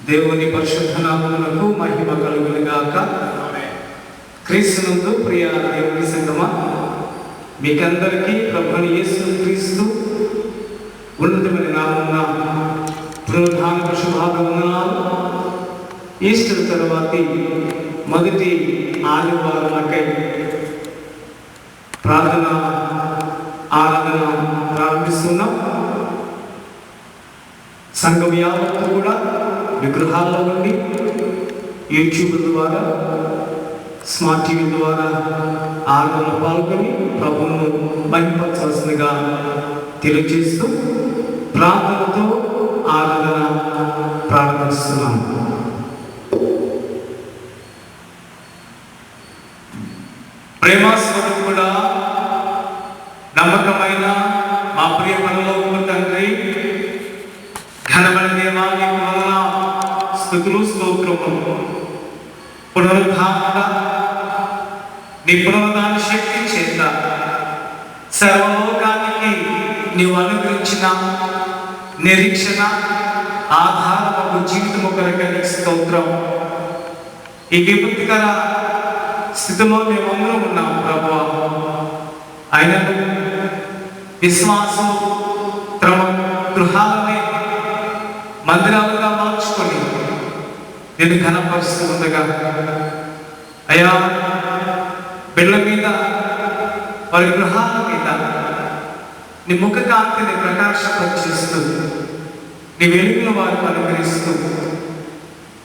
దేవుని పరిశుద్ధ నామమునకు మహిమ కలుగును గాక. క్రీస్తునందు ప్రియ దేవుని సంగమా, మీకందరికీ ప్రభువైన యేసు క్రీస్తు ఉన్నతమైన నామమున పునరుద్ధాన శుభాభివందనాలు. ఈస్టర్ తర్వాతి మొదటి ఆదివారాలకై ప్రార్థన ఆరాధన ప్రారంభిస్తున్నాం. సంఘం యావత్తు కూడా విగ్రహాల్లో ఉండి యూట్యూబ్ ద్వారా, స్మార్ట్ టీవీ ద్వారా ఆరాధనలో పాల్గొని ప్రభువును మహిమపరచవలసిందిగా తెలియజేస్తూ ప్రార్థనతో ఆరాధన ప్రారంభిస్తున్నాం. ప్రేమస్వరూపుడా, నమ్మకమైన మా ప్రియ పరలోకపు తండ్రి, ఘనమైన దేవా, నీకు వందనాలు, స్తుతులు, స్తోత్రములు. పునరుద్ధారణ, నీ పునరుద్ధాన శక్తి చేత సర్వలోకానికి నీవు అనుగ్రహించిన నిరీక్షణ ఆధారము జీవితము కొరకు నీకు స్తోత్రం. ఈ విపత్తికర స్థితిలో మేమందరం ఉన్నాం ప్రభువా. ఆయనను విశ్వాసం తమ గృహాలనే మందిరాలుగా మార్చుకొని నేను ఘనపరుస్తూ ఉండగా, అయ్యా, బిళ్ళ మీద, వారి గృహాల మీద నీ ముఖ కాంతిని ప్రకాశపరిచేస్తూ, నీ వెలుగును వారికి అనుగ్రహిస్తూ,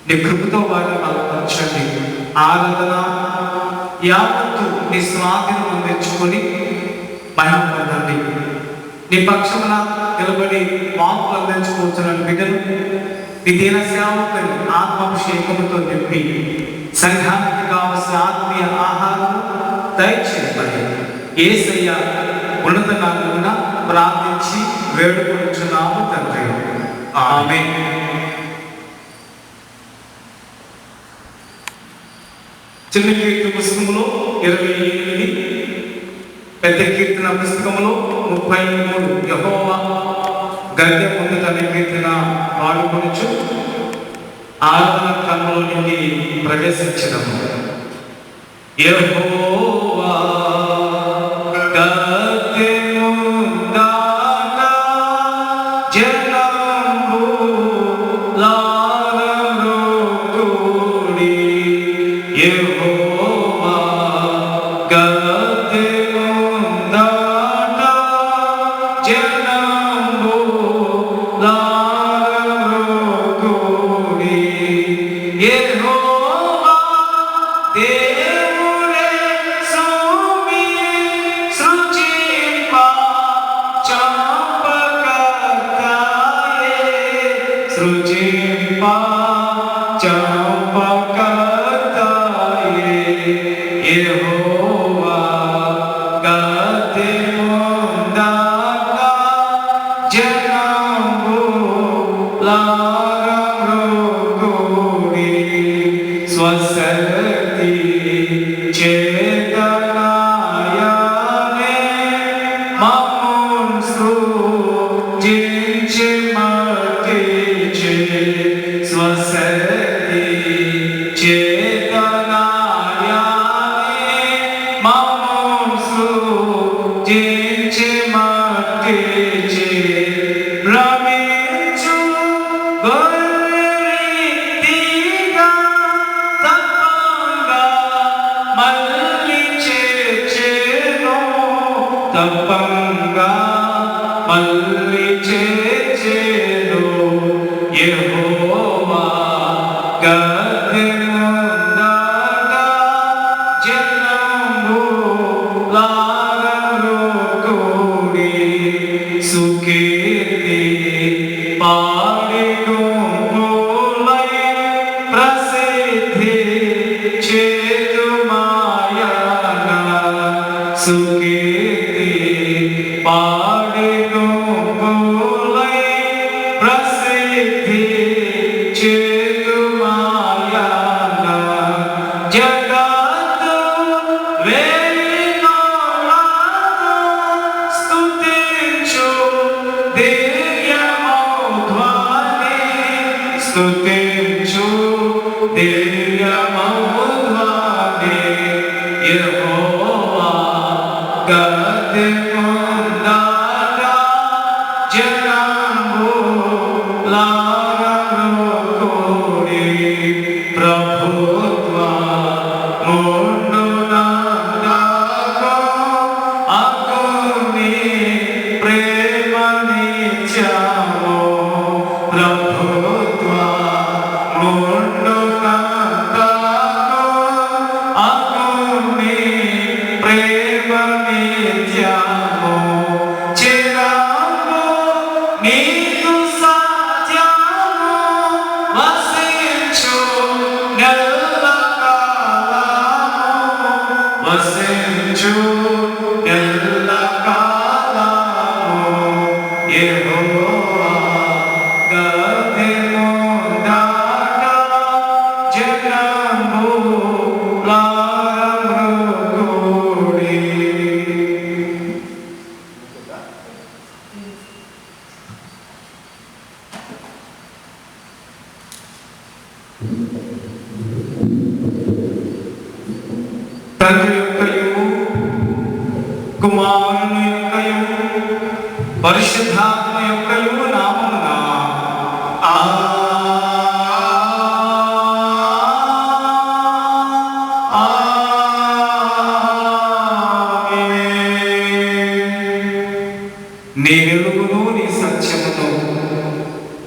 నీ కృపతో వారిని బలపరచండి. ఆరాధన యావత్తు నీ స్వాధీనం అందించుకొని మహిమ పొందండి. నీ పక్షమున నిలబడి వాక్కులు అందించుకోవచ్చున్న బిడ్డలు నీ దీన సేవకుని ఆత్మాభిషేకముతో నింపి సంఘానికి కావలసిన ఆత్మీయ ఆహారం దయచేయమని యేసయ్య ఉన్నత నామమున ప్రార్థించి వేడుకొనుచున్నాము తండ్రి. ఆమేన్. చిన్న కీర్తన పుస్తకంలో 28, పెద్ద కీర్తన పుస్తకంలో 33 యెహోవా గద్దె ముందుట అనే కీర్తన పాడుకొనుచు ఆరాధన క్రమంలో నుండి ప్రవేశించడము. యెహోవా గద్దె ముందట జనము లారరు కూడి, యెహోవా గద్దె ముందట జనము లారరు కూడి, యెహోవా దేవుడే సూమి సృజింప చంపకర్తాయే, సృజింప చంపకర్తాయే, యెహోవా గద్దె ముందట జనము లారరు కూడి, స్వశక్తి చేతనాయనే మమ్మును సృజించి మట్టిచే, స్వశక్తి చేతనాయనే మమ్మును సృజించి మట్టిచే, భ్రమించు గొర్రెరీతిగా తప్పంగా మళ్ళీ చేర్చెను, తప్పంగా మళ్ళీ చేర్చెను, యెహోవా గద్దె ముందట జనము లారరు కూడి, సుకీర్తి పాడి గుంపులై ప్రసిద్ధి చేతుమాయన, సుకీర్తి పాడి గుంపులై ప్రసిద్ధి చేతుమాయన, జగత్తు వేణులతో స్తుతించు దివ్యమౌ ధ్వని, స్తుతించు దివ్యమౌ ధ్వని యెహోవా గతి పొందగా జనంబులారమ్రుకుడి ప్రభుత్వ ముందునందకు అగ్ని ప్రేమ నిత్యము ప్రభుత్వ ముందునందకు అగ్ని ప్రేమ నిత్యము చిరము నీకు సత్యము వసించు ఎల్లకాలము వసించు ఎల్లకాలము యెహోవా గతి పొందగా జనంబులారమ్రుకుడి. తండ్రి యొక్కయు కుమారుని యొక్కయు పరిశుద్ధాత్మ యొక్కయు నామమున నీ వెలుగును నీ సత్యమును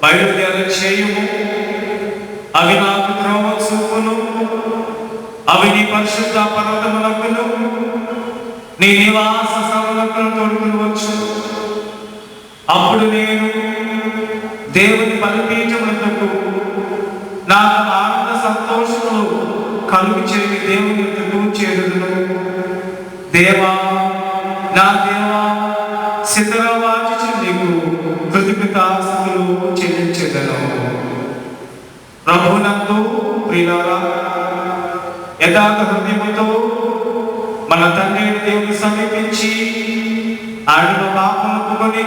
బయలుదేర చేయుము. అవి నాకు త్రోవ చూపును. అవి నీ పరిశుద్ధ పర్వతములకును నీ నివాస స్థలములకును తోడుకుని వచ్చు. అప్పుడు నేను దేవుని బలిపీఠములకు నాకు ఆనంద సంతోషములు కలుగు చేయి దేవుని యొద్దకు చేరుదును. దేవా నా దేవా సిద్ధరవాచి నీకు కృతజ్ఞతాస్తుతులు చెల్లించెదను. ప్రభునందు ప్రియులారా, యథార్థ హృదయముతో మన తండ్రి దేవుని సమీపించి ఆయనలో పాపం ఒప్పుకొని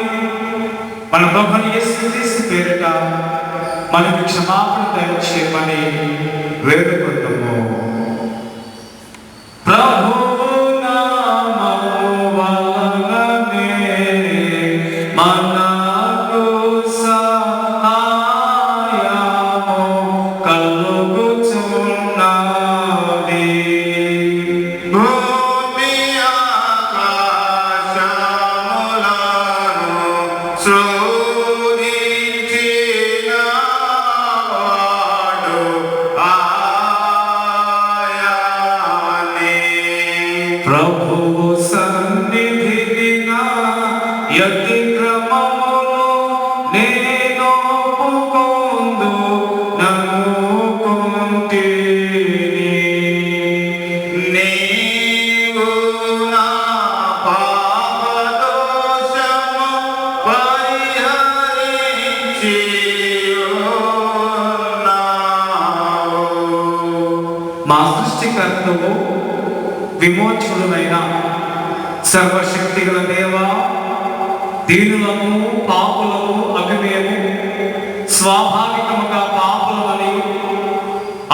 మన ప్రభుని యేసుక్రీస్తు పేరిట మనకు క్షమాపణ దయచేయమని వేడుకుంటున్నాము. ప్రభువు నామము వలననే మనకు సహాయము కలుగుచున్నది. భూమి ఆకాశములను సృజించిన వాడు ఆయనే. ప్రభువు సన్నిధిని నా యతిక్రమములు నేను ఒప్పుకొందు నమ్ముకొంటిని. నీవు నా పాపదోషము పరిహరించి ఉన్నావు. మా సృష్టికర్తవు విమోచకుడైన సర్వశక్తి గల దేవా, దీనులము పాపులము అభిమేము స్వాభావికముగా పాపులమనియు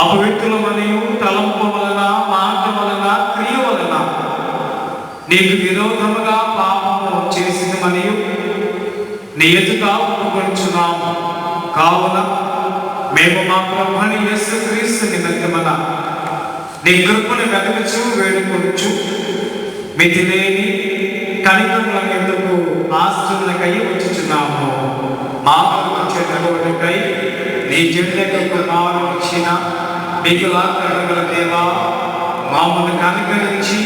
అపవిత్రులమనియు తలంపు వలన మాట వలన క్రియ వలన నీకు విరోధముగా పాపము చేసినమనియు నీ ఎదుట ఒప్పుకొనుచున్నాము. కావున మేము మా ప్రభుని యేసుక్రీస్తు నిమిత్తమున నీ కృపను వెదకుచు వేడుకొనుచు మితిలేని కనికరముల ఎందుకు ఆస్తులకై వచ్చుచున్నాము. మా కొరకు చేతబడుటకై నీ జనులకు కుమారుని ఇచ్చిన మీకు లాకరముల దేవా, మామూలు కనికరించి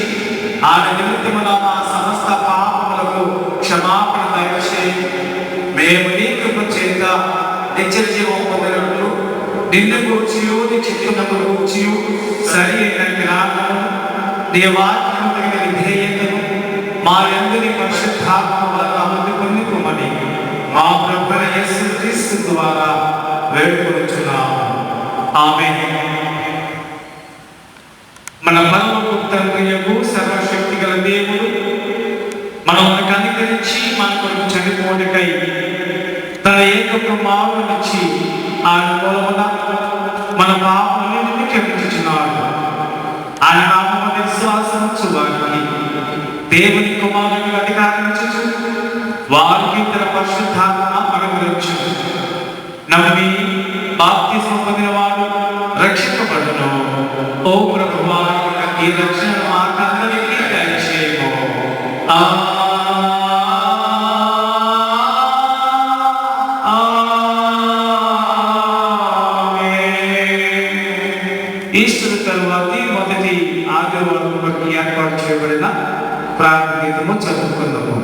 ఆయన నిమిత్తమున మా సమస్త పాపములకు క్షమాపణ దయచేయి. మేము నీ కృప చేత నిత్య జీవం పొందినట్లు నిన్ను గూర్చియు నీ చిత్తమును గూర్చియు సరి అయిన జ్ఞానము నీ వాక్యము తగిన విధేయతను మా యందు నీ పరిశుద్ధాత్మ వలన అందుకొనుమని మా ప్రభువైన యేసుక్రీస్తు ద్వారా వేడుకొనుచున్నాము. ఆమేన్. మన పరలోక తండ్రియగు సర్వశక్తి గల దేవుడు మనల్ని కనికరించి మన కొరకు చనిపోవటకై తన ఏక కుమారునిచ్చి ఆయన మూలమున మన పాపములన్నిటిని క్షమించుచున్నాడు. ఆయన నామమున విశ్వాసం వారికి దేవుని కుమారునికి అధికారం ఇచ్చుచు వారికి తన పరిశుద్ధాత్మ అనుగ్రహించు. నమ్మి బాప్తిస్మం పొందిన వాడు రక్షింపబడును. ఓ ప్రభువా, ఈ రక్షణ మాకందరికీ దయచేయము. ఈస్టర్ తరువాతి మొదటి ఆదివారం వరకు ఏర్పాటు చేయబడిన ప్రార్థన గీతము చదువుకుందాము.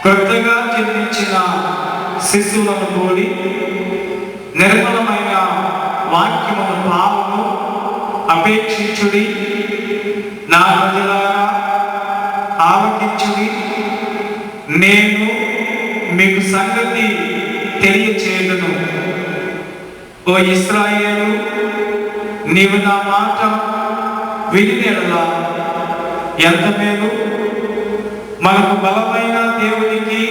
కొత్తగా జన్మించిన శిశువులను కూడి నిర్మలమైన వాక్యమును భావము అపేక్షించుడి. నా ప్రజలారా ఆలకించుడి. నేను మీకు సంగతి తెలియచేయను. ఓ ఇశ్రాయేలు, నీవు నా మాట వినినెడల ఎంత మేలు. మనకు బలమైన దేవునికి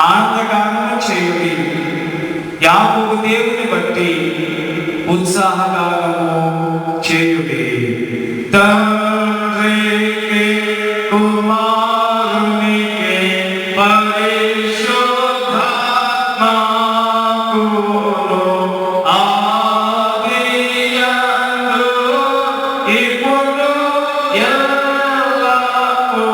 ఆనందగానము చేయుడి. యాకోబు దేవుని బట్టి ఉత్సాహగానము చేయుడి. తండ్రికి కుమారునికి పరిశుద్ధాత్మకును ఆదియందు ఇప్పుడు ఎల్లప్పుడూ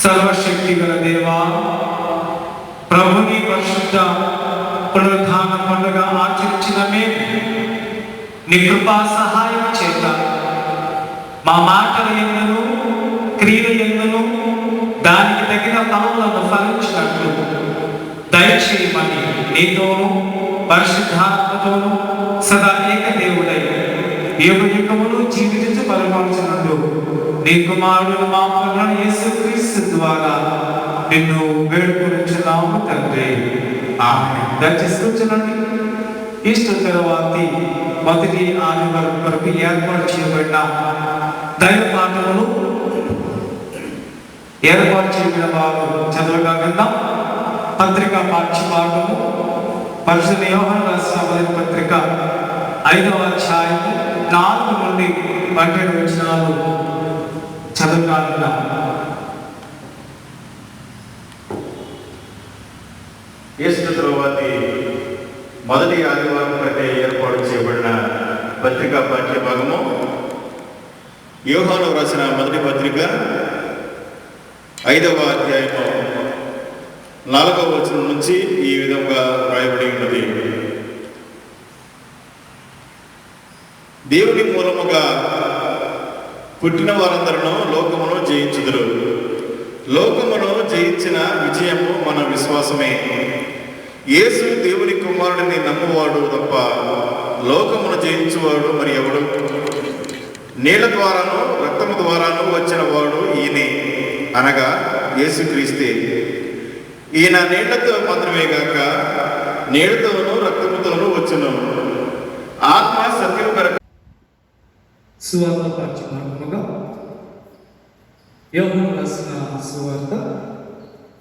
सर्वशक्ति गल देवा ప్రభుని పరిశుద్ధ పునరుద్ధాన పండుగ ఆచరించిన మేము నీ కృపా సహాయం చేత మా మాటల యందును క్రియల యందును దానికి తగిన ఫలములను ఫలించినట్లు దయచేయమని నీతోను పరిశుద్ధాత్మతోను సదా ఏకదేవుడై యుగములు జీవించి పరిపాలించినట్లు నీ కుమారుడు మా ప్రభువైన యేసుక్రీస్తు ద్వారా నిన్ను వేడుకొనుచున్నాము తండ్రి. ఆమేన్. దయచేసి కూర్చోండి. ఈస్టర్ తర్వాతి మొదటి ఆదివారం వరకు ఏర్పాటు చేయబడిన దైవ పాఠములు ఏర్పాటు చేయబడిన వారు చదవగా విందాం. పత్రిక పాఠ్యభాగము పరిశుద్ధ యోహాను రాసిన మొదటి పత్రిక 5వ అధ్యాయం 4 నుండి 12 వచనాలు చదవగా విందాం. ఈస్టర్ తరువాతి మొదటి ఆదివారం కంటే ఏర్పాటు చేయబడిన పత్రికా పాఠ్యభాగము యోహాను రాసిన మొదటి పత్రిక 5వ అధ్యాయము 4వ వచనం నుంచి ఈ విధంగా రాయబడి ఉన్నది. దేవుని మూలముగా పుట్టిన వారందరూ లోకమును జయించుదురు. లోకమును జయించిన విజయము మన విశ్వాసమే. యేసు దేవుని కుమారుడిని నమ్మువాడు తప్ప లోకమును జయించువాడు మరి ఎవడు? నీళ్ల ద్వారాను రక్తము ద్వారాను వచ్చిన వాడు ఈయనే, అనగా యేసుక్రీస్తే. ఈయన నీళ్లతో మాత్రమే గాక నీళ్లతోనూ రక్తముతోనూ వచ్చును. ఆత్మ సత్యం కొరకు సువార్త పాఠ్యభాగముగా యోహాను రాసిన సువార్త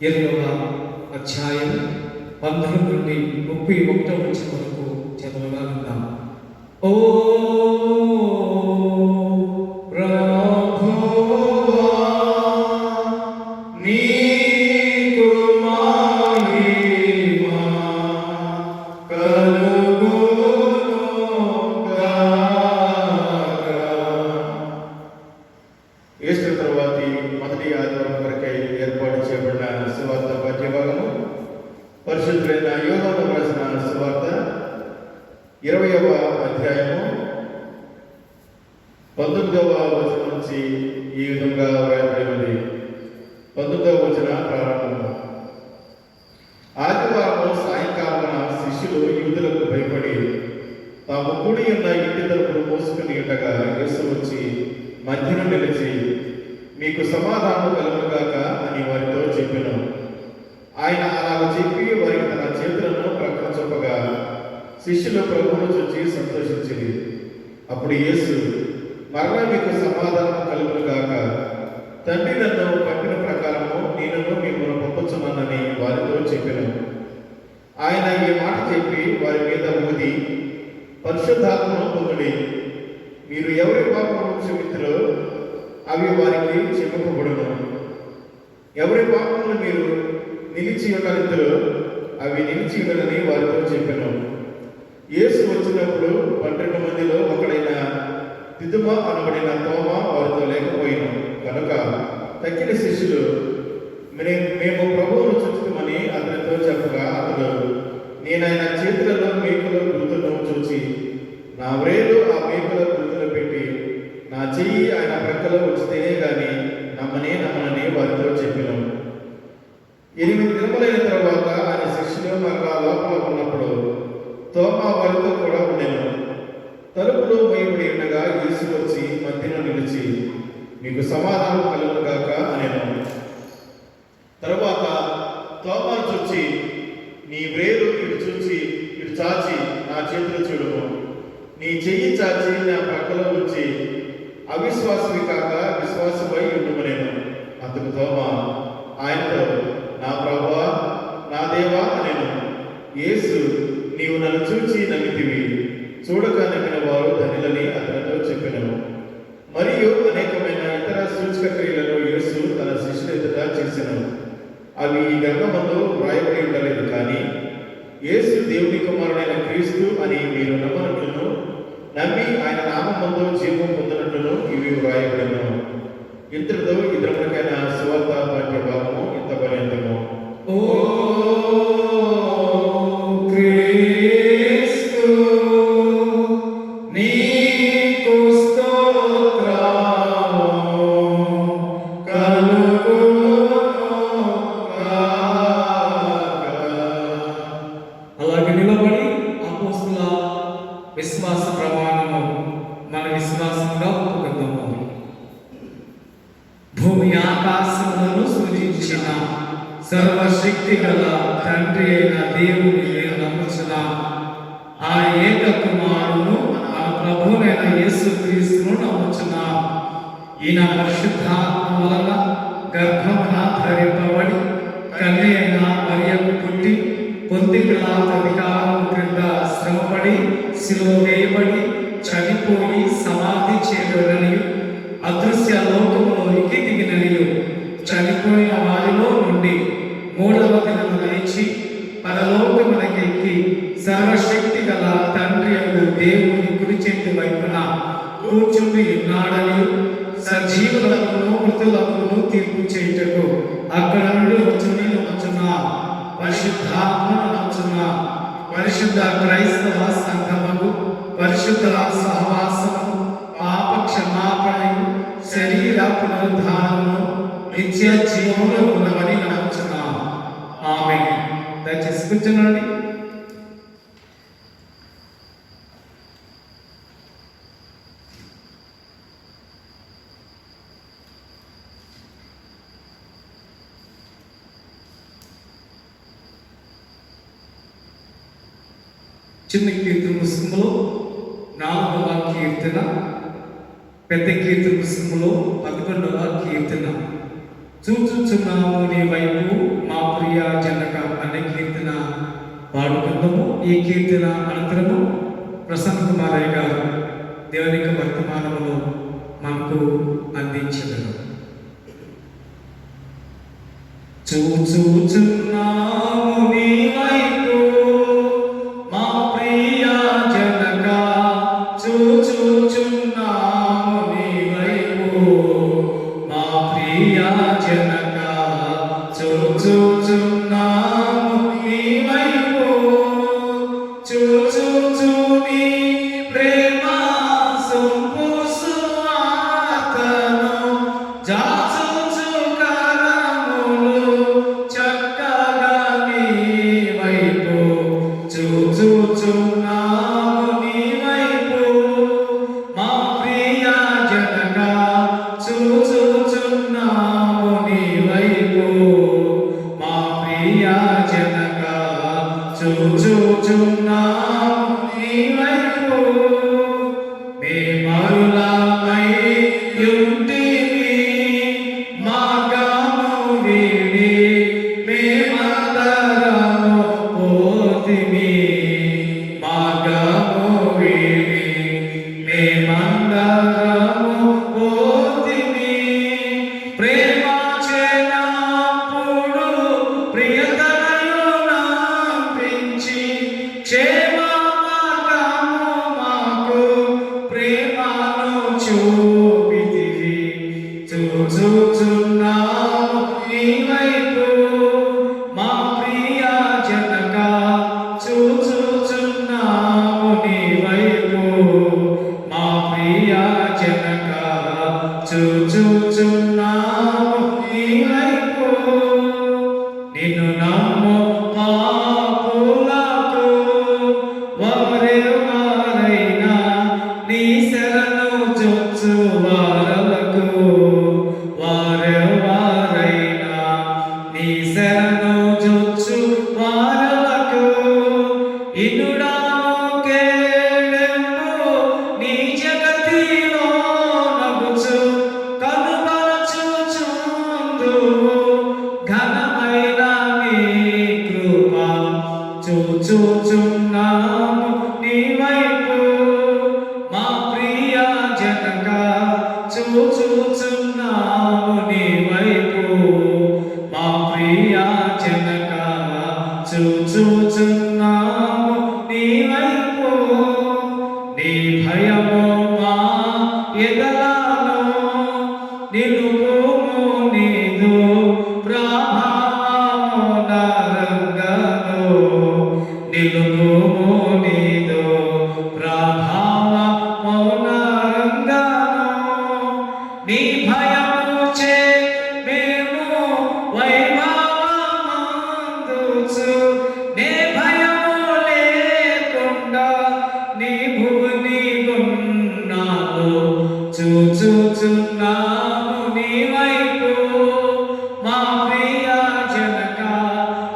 8వ అధ్యాయం 19 నుండి 31 వచనం వరకు చదవగా విందాం. ఓ ప్రభువా నీకు మహిమ కలుగునుగాక. ఈస్టర్ తర్వాతి మొదటి ఆదివారం కొరకై ఏర్పాటు చేయబడిన సువార్త పాఠ్యభాగము పరిశుద్ధులైన యోహాను రాసిన సువార్త 20వ అధ్యాయము 19వ వచనం నుంచి ఈ విధంగా వ్రాయబడి ఉంది. 19వ వచన ప్రారంభము. ఆదివారం సాయంకాలమున శిష్యులు యూదులకు భయపడి తాము కూడి ఉన్న ఇంటి తలుపులు మోసుకుని ఉండగా యేసు వచ్చి మధ్యన నిలిచి మీకు సమాధానం కలుగుగాక అని వారితో చెప్పెను. ఆయన అలాగ చెప్పి వారికి తన చేతులను ప్రక్కన చూపగా శిష్యులు ప్రభువును చూచి సంతోషించింది. అప్పుడు యేసు మరలా మీకు సమాధానం కలుగుగాక, తండ్రి నన్ను పంపిన ప్రకారము నేనును మిమ్మల్ని పంపుచున్నానని వారితో చెప్పెను. ఆయన ఈ మాట చెప్పి వారి మీద ఊది పరిశుద్ధాత్మను పొందుడి. మీరు ఎవరి పాపమును క్షమించురో అవి వారికి క్షమింపబడును. ఎవరి పాపములు మీరు నిలిచి ఉండనిద్దరో అవి నిలిచి ఉండనని వారితో చెప్పెను. యేసు వచ్చినప్పుడు 12 మందిలో ఒకడైన దిదుమ అనబడిన తోమ వారితో లేకపోయిను కనుక తక్కిన శిష్యులు మేము ప్రభువును చూచుకోమని అతనితో చెప్పగా అతడు నేనాయన చేతులలో మేకుల గుర్తును చూచి నా వ్రేలు ఆ మేకుల గుర్తులు పెట్టి నా చెయ్యి ఆయన ప్రక్కలో ఉంచితేనే గాని నమ్మనని వారితో చెప్పాను. 8 దినములైన తర్వాత ఆయన శిష్యులు మరలా లోపల ఉన్నప్పుడు తోమా వారితో కూడా ఉండెను. తలుపులు మూయబడి ఉండగా యేసు వచ్చి మధ్యలో నిలిచి మీకు సమాధానం కలుగుగాక అనెను. తరువాత తోమా చూచి నీ వ్రేలు ఇటు చాచి నా చేతులు చూడుము, నీ చెయ్యి చాచి నా ప్రక్కలో ఉంచి అవిశ్వాసవి కాక విశ్వాసమై ఉండుమనేను. అందుకు తోమా ఆయనతో నా ప్రభువా నా దేవా అనెను. యేసు నీవు నన్ను చూచి నమ్మితివి, చూడక నమ్మిన వారు ధన్యులని అతనితో చెప్పెను. మరియు అనేకమైన ఇతర సూచక క్రియలను యేసు తన శిష్యుల ఎదుట చేసెను. అవి ఈ గ్రంథమందు వ్రాయబడి ఉండలేదు, కానీ యేసు దేవుని కుమారుడైన క్రీస్తు అని మీరు నమ్మనట్లును నమ్మి ఆయన నామమందు జీవం పొందినట్లును ఇవి వ్రాయబడిను. ఇంతటితో ఈ దినములకైన సువార్త పాఠ్య భాగము ఇంత పర్యంతము. ఓ క్రీస్తు నీకు స్తోత్రము కలుగుగాక. అలాగే నిలబడి అపోస్తుల విశ్వాస ప్రమాణము మన విశ్వాసంగా ఒప్పుకుందాము. భూమి ఆకాశములను సృజించిన సర్వశక్తి గల తండ్రి అయిన దేవుని నేను నమ్ముచున్నా. ఆ ఏక కుమారును మన ప్రభువైన యేసు క్రీస్తును నమ్ముచున్నా. ఈయన పరిశుద్ధాత్మ వలన గర్భమున ధరింపబడి కన్య అయిన మరియకు పుట్టి పొంతి పిలాతు అధికారం క్రింద శ్రమపడి శిలువ వేయబడి చనిపోయి సమాధి చేయబడిననియు అదృశ్య లోకములోనికి దిగిననియు చనిపోయిన వారిలో నుండి 3వ దినమున లేచి పరలోకమునకు ఎక్కి సర్వశక్తి గల తండ్రి అయిన దేవుని కుడి చేతి వైపున కూర్చుని ఉన్నాడని సజీవులను మృతులను తీర్పు చేయుటకు అక్కడ నుండి వచ్చుని నమ్ముచున్నా. పరిశుద్ధాత్మను నమ్ముచున్నా. పరిశుద్ధ క్రైస్తవ సంఘముకు పరిశుద్ధుల సహవాసము పాప క్షమాపణయు శరీర పునరుద్ధారము నిత్య జీవములో ఉన్నవని నమ్ముచున్నా. ఆమేన్. దయచేసి కూర్చునండి. చిన్న కీర్తన పుస్తకంలో 4వ కీర్తన, పెద్ద కీర్తన పుస్తకంలో 11వ కీర్తన. చూచుచున్నాము నీ వైపు మా ప్రియ జనక అనే కీర్తన పాడుకుందాము. ఈ కీర్తన అనంతరము ప్రసన్న కుమారయ్య గారు దేవునికి వర్తమానములు మనకు అందించగలరు. చూచుచున్నాము నీ వైపు మా ప్రియ జనక, చూచుచున్నాము నీ వైపు మా ప్రియ జనక, చూచుచున్నాము నీ వైపు, చూచుచు నీ ప్రేమ సొంపు సువార్తను జాచుచు కరములు చక్కగా నీ వైపు, చూచుచున్నాము నీ వైపు మా ప్రియ జనక, చూచుచున్నాము నీ వైపు మా ప్రియ జనక, చూచుచున్నాము నీ వైపు. మేమరులమై యుంటిమి మార్గము వీడి, మేమందరము పోతిమి మార్గము వీడి, మేమందరము పోతిమి. ప్రేమ చేనప్పుడు ప్రియతనయు నంపించి, క్షేమ మార్గము మాకు ప్రేమను చూపితివి. చూచుచున్నాము నీ వైపు మా ప్రియ జనక, చూచుచున్నాము నీ వైపు మా ప్రియ జనక, చూచుచున్నాము నీ వైపు. నిన్ను నమ్ము పాపులకు వారెవరైనా నీ శరణు చొచ్చు వారలకు, వారెవరైనా నీ శరణు చొచ్చు వారలకు. ఇనుడాము కేడెంపు నీ జగతిలో నగుచు, కనుపరచుచుందువు ఘనమైన నీ కృప. చూచుచున్నాము నీ వైపు మా ప్రియ జనక, చూచుచున్నాము నీ వైపు మా ప్రియ జనక, చూచుచున్నాము నీ వైపు. నీ భయము మా ఎదలను నిలుపుము నీదు ప్రభావము నరంగను, నిలుపుము నీదు ప్రభావము నరంగను. నీ భయము చే మేము వైభవమందుచు, నే భయము లేకుండా నీ భువని గున్నాము. చూచుచున్నాము నీ వైపు మా ప్రియ జనక,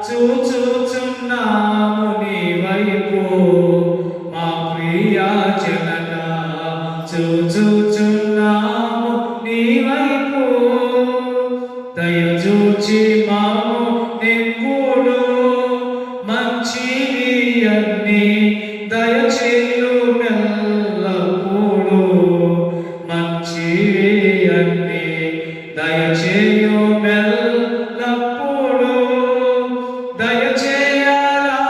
చూచుచున్నాము నీ వైపు మా ప్రియ జనక, చూచుచున్నాము నీ వైపు. దయచూచి మాము నింపుడు మంచివి అన్ని, దయచేయు మెల్లప్పుడు మంచివి అన్ని, దయచేయు మెల్లప్పుడు. దయచేయాలని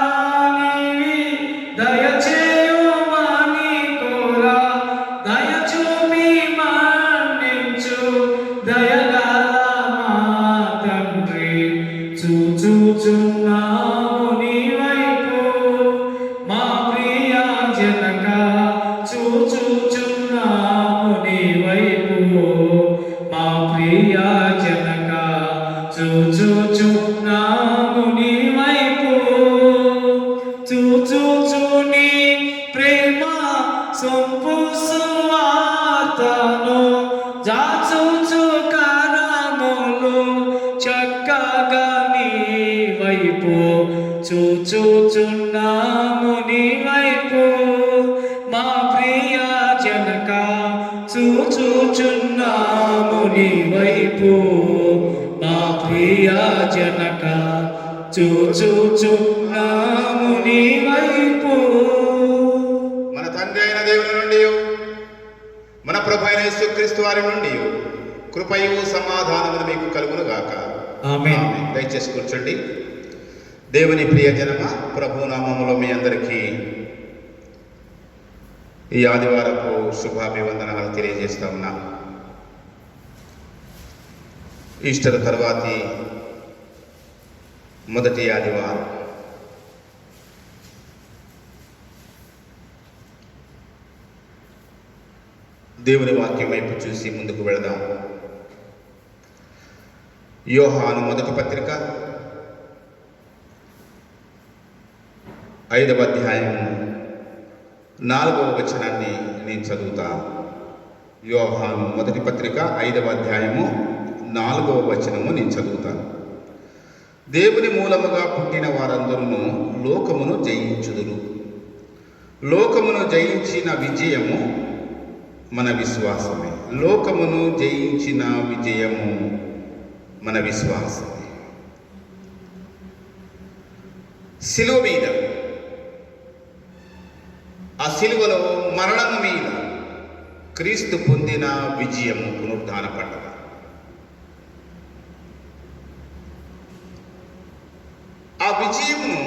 దయచేయుమని కోరా, దయచూపి మన్నించు దయగల మా తండ్రి. చూచుచున్నాము నీ వైపు మా ప్రియ జనక, చూచుచున్నాము నీ వైపు మా ప్రియ జనక, చూచుచున్నాము నీ వైపు. చూచుచు నీ ప్రేమ సొంపు సువార్తను జాచుచు కరములు చక్కగా నీ వైపు, చూచుచున్నాము నీ వైపు మా ప్రియ జనక, చూచుచున్నాము నీ వైపు మా ప్రియ జనక, చూచుచున్నాము నీ వైపు. మన ప్రభు అయిన యేసుక్రీస్తు వారి నుండి కృపయు సమాధానములు మీకు కలుగును గాక. ఆమేన్. దయచేసి కూర్చోండి. దేవుని ప్రియ జనమ, ప్రభు నామములో మీ అందరికీ ఈ ఆదివారపు శుభాభివందనాలు తెలియజేస్తా ఉన్నా. ఈస్టర్ తర్వాతి మొదటి ఆదివారం. దేవుని వాక్యం వైపు చూసి ముందుకు వెళదాం. యోహాను మొదటి పత్రిక 5వ అధ్యాయము 4వ వచనాన్ని నేను చదువుతా. యోహాను మొదటి పత్రిక 5వ అధ్యాయము 4వ వచనము నేను చదువుతాను. దేవుని మూలముగా పుట్టిన వారందరూ లోకమును జయించుదురు. లోకమును జయించిన విజయము మన విశ్వాసమే. లోకమును జయించిన విజయము మన విశ్వాసమే. శిలువ మీద, ఆ శిలువలో మరణము మీద క్రీస్తు పొందిన విజయము పునరుద్ధాన పండుగ. ఆ విజయమును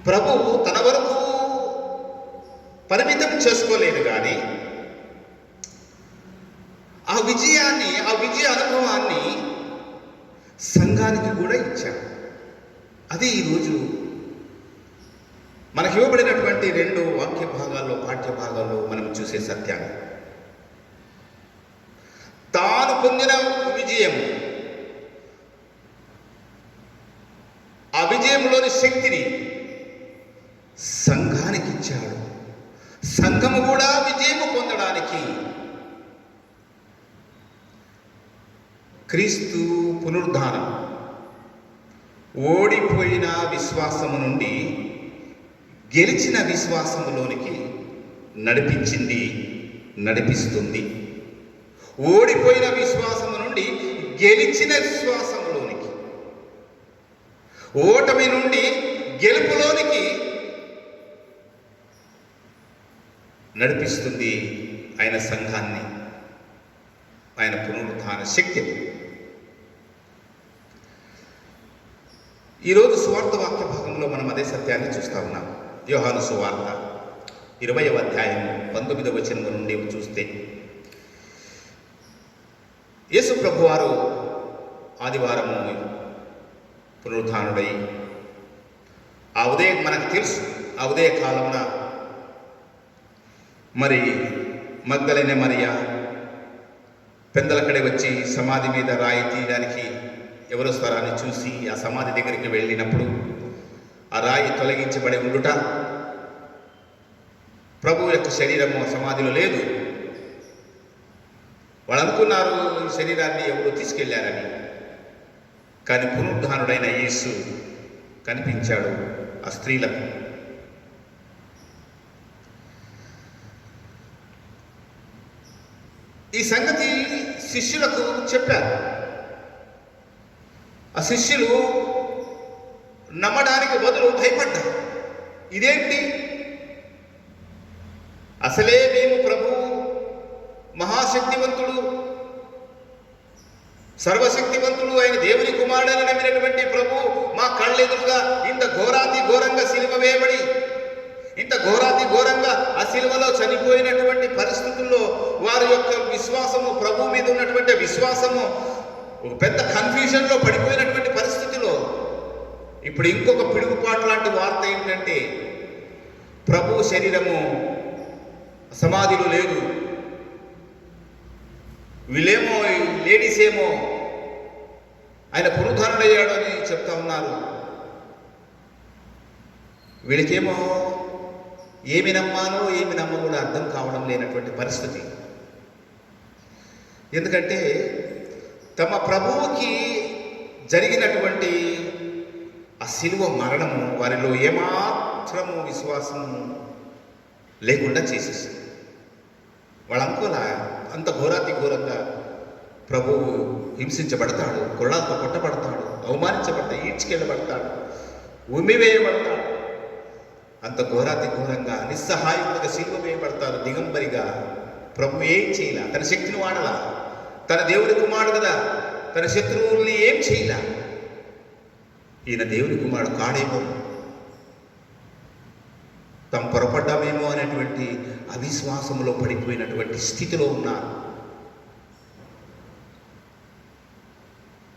ప్రభువు తన వరకు పరిమితం చేసుకోలేదు, కానీ ఆ విజయాన్ని, ఆ విజయ అనుభవాన్ని సంఘానికి కూడా ఇచ్చాడు. అది ఈరోజు మనకి ఇవ్వబడినటువంటి 2 వాక్య భాగాల్లో, పాఠ్య భాగాల్లో మనం చూసే సత్యాన్ని. తాను పొందిన విజయం, ఆ విజయంలోని శక్తిని సంఘానికి ఇచ్చాడు. సంఘము కూడా విజయము పొందడానికి క్రీస్తు పునరుద్ధానం ఓడిపోయిన విశ్వాసము నుండి గెలిచిన విశ్వాసములోనికి నడిపించింది, నడిపిస్తుంది. ఓడిపోయిన విశ్వాసము నుండి గెలిచిన విశ్వాసములోనికి, ఓటమి నుండి గెలుపులోనికి నడిపిస్తుంది ఆయన సంఘాన్ని, ఆయన పునరుద్ధాన శక్తిని. ఈరోజు సువార్త వాక్య భాగంలో మనం అదే సత్యాన్ని చూస్తా ఉన్నాం. యోహాను సువార్త 20వ అధ్యాయం 19వ వచనం నుండి చూస్తే, యేసు ప్రభువారు ఆదివారము పునరుద్ధానుడై ఆ ఉదయం, మనకు తెలుసు, ఆ ఉదయ కాలమున మరి మగ్దలైన మరియా పెందలకడే వచ్చి సమాధి మీద రాయి తీయడానికి ఎవరు వస్తారని చూసి ఆ సమాధి దగ్గరికి వెళ్ళినప్పుడు ఆ రాయి తొలగించబడి ఉండుట, ప్రభు యొక్క శరీరము సమాధిలో లేదు. వాళ్ళు అనుకున్నారు ఈ శరీరాన్ని ఎవరు తీసుకెళ్లారని. కానీ పునరుద్ధానుడైన యేసు కనిపించాడు ఆ స్త్రీలకు. ఈ సంగతి శిష్యులకు చెప్పారు. ఆ శిష్యులు నమ్మడానికి బదులు భయపడ్డారు. ఇదేంటి, అసలే మేము ప్రభు మహాశక్తివంతుడు, సర్వశక్తివంతుడు, ఆయన దేవుని కుమారుడని నమ్మినటువంటి ప్రభు మా కళ్ళెదురుగా ఇంత ఘోరాతి ఘోరంగా సిలువ వేయబడి, ఇంత ఘోరాతి ఘోరంగా ఆ సిలువలో చనిపోయినటువంటి పరిస్థితుల్లో వారి యొక్క విశ్వాసము, ప్రభు మీద ఉన్నటువంటి విశ్వాసము ఒక పెద్ద కన్ఫ్యూజన్లో పడిపోయినటువంటి పరిస్థితిలో ఇప్పుడు ఇంకొక పిడుగుపాటు లాంటి వార్త ఏంటంటే, ప్రభు శరీరము సమాధిలో లేదు, వీళ్ళేమో లేడీస్ ఏమో ఆయన పునరుద్ధరణయ్యాడు అని చెప్తా ఉన్నారు. వీళ్ళకేమో ఏమి నమ్మానో ఏమి నమ్మకూడదో అర్థం కావడం లేనటువంటి పరిస్థితి. ఎందుకంటే తమ ప్రభువుకి జరిగినటువంటి ఆ శిలువ మరణము వారిలో ఏమాత్రము విశ్వాసము లేకుండా చేసేసింది. వాళ్ళు అనుకోలే అంత ఘోరాతి ఘోరంగా ప్రభువు హింసించబడతాడు, కొళ్ళాలతో కొట్టబడతాడు, అవమానించబడతాడు, ఈడ్చుకెళ్ళబడతాడు, ఉమ్మివేయబడతాడు. అంత ఘోరాతి ఘోరంగా నిస్సహాయకులుగా శిలువ వేయబడతారు దిగంబరిగా ప్రభు ఏం చేయలే, తన శక్తిని వాడలా, తన దేవుని కుమారుడు కదా, తన శత్రువుల్ని ఏం చేయలే. ఈయన దేవుని కుమారుడు కాడేమో, తాము పొరపడ్డామేమో అనేటువంటి అవిశ్వాసంలో పడిపోయినటువంటి స్థితిలో ఉన్నారు.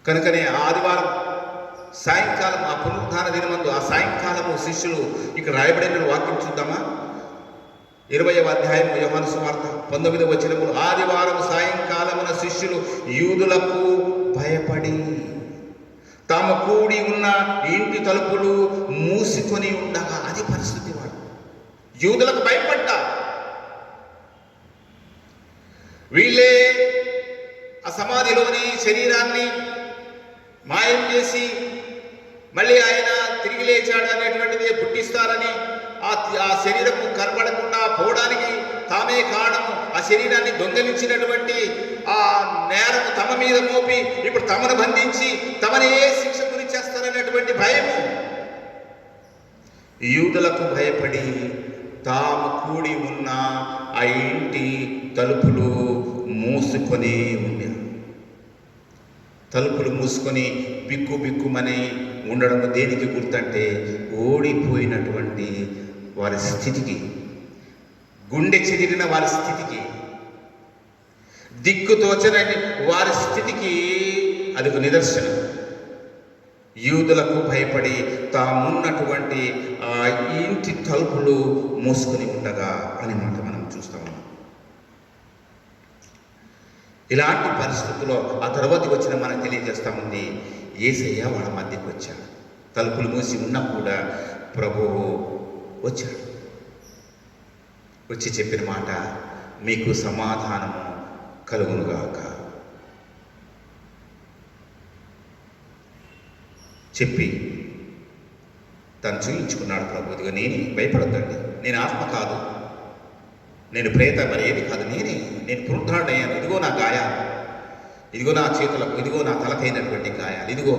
కనుకనే ఆదివారం సాయంకాలం, ఆ పునరుత్థాన దినమందు ఆ సాయంకాలము శిష్యులు, ఇక్కడ రాయబడిన వాక్యం చూద్దామా, 20వ అధ్యాయం యోహాను సువార్త 19వ వచనములు, ఆదివారం సాయంకాలమున శిష్యులు యూదులకు భయపడి తాము కూడి ఉన్న ఇంటి తలుపులు మూసుకొని ఉండగా, అది పరిస్థితి. వాడు యూదులకు భయపడ్డా, వీళ్ళే ఆ సమాధిలోని శరీరాన్ని మాయం చేసి మళ్ళీ ఆయన తిరిగి లేచాడు అనేటువంటిది పుట్టిస్తారని, ఆ శరీరము కనపడకుండా పోవడానికి తామే కారణము, ఆ శరీరాన్ని దొంగలించినటువంటి ఆ నేరము తమ మీద మోపి ఇప్పుడు తమను బంధించి తమనే శిక్ష గురి చేస్తారనేటువంటి భయము. యూదులకు భయపడి తాము కూడి ఉన్న ఆ ఇంటి తలుపులు మూసుకొని ఉన్నారు. తలుపులు మూసుకొని బిక్కు బిక్కుమని ఉండడం దేనికి గుర్తంటే, ఓడిపోయినటువంటి వారి స్థితికి, గుండె చెదిరిన వారి స్థితికి, దిక్కుతోచని వారి స్థితికి అది ఒక నిదర్శనం. యూదులకు భయపడి తామున్నటువంటి ఆ ఇంటి తలుపులు మూసుకొని ఉండగా అనే మాట మనం చూస్తాము. ఇలాంటి పరిస్థితుల్లో ఆ తర్వాత వచ్చిన మనకు తెలియజేస్తా ఉంది, యేసయ్య వాళ్ళ మధ్యకు వచ్చాడు. తలుపులు మూసి ఉన్నా కూడా ప్రభువు వచ్చాడు. వచ్చి చెప్పిన మాట, మీకు సమాధానము కలుగునుగాక చెప్పి తను చూయించుకున్నాడు. ప్రభు, ఇదిగో నేనే, భయపడొద్దండి, నేను ఆత్మ కాదు, నేను ప్రేత మరి ఏది కాదు, నేను పునరుద్ధరణయ్యాను. ఇదిగో నా గాయాలు, ఇదిగో నా చేతులకు, ఇదిగో నా తలకైనటువంటి గాయాలు, ఇదిగో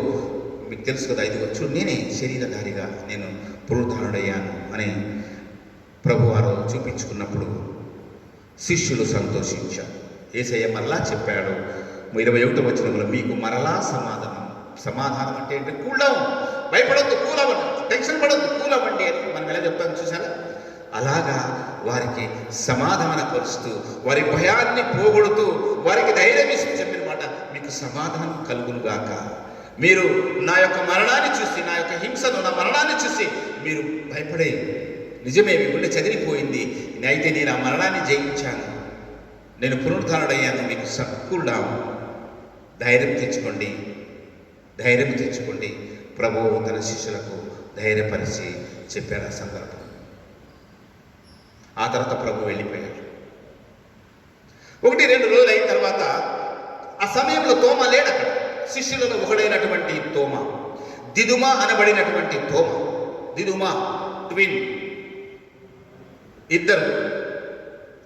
మీకు తెలుసు కదా, ఇదిగో చూడు, నేనే శరీరధారిగా నేను పునరుద్ధరణయ్యాను అని ప్రభువారు చూపించుకున్నప్పుడు శిష్యులు సంతోషించారు. యేసయ్య మరలా చెప్పాడు 21వ వచనంలో, మీకు మరలా సమాధానం అంటే ఏంటి? కూలవం, భయపడొద్దు, కూలవండి, టెన్షన్ పడొద్దు, కూలవండి అని మనం ఎలా చెప్తాను చూసారా? అలాగా వారికి సమాధానపరుస్తూ, వారి భయాన్ని పోగొడుతూ, వారికి ధైర్యం ఇస్తూ చెప్పిన మాట, మీకు సమాధానం కలుగునుగాక. మీరు నా యొక్క మరణాన్ని చూసి, నా యొక్క హింసను, నా మరణాన్ని చూసి మీరు భయపడే, నిజమే మీ గుండె చెదిరిపోయింది, అయితే నేను ఆ మరణాన్ని జయించాను, నేను పునరుద్ధరణయ్యాను, మీకు కూల్డాము, ధైర్యం తెచ్చుకోండి. ప్రభువు తన శిష్యులకు ధైర్యపరిచి చెప్పారు ఆ సందర్భం. ఆ తర్వాత ప్రభు వెళ్ళిపోయాడు. 1-2 రోజులు అయిన తర్వాత ఆ సమయంలో తోమా లేడు అక్కడ. శిష్యులలో ఒకడైనటువంటి తోమా, దిదుమా అనబడినటువంటి దిదుమా ట్విన్, ఇద్దరు.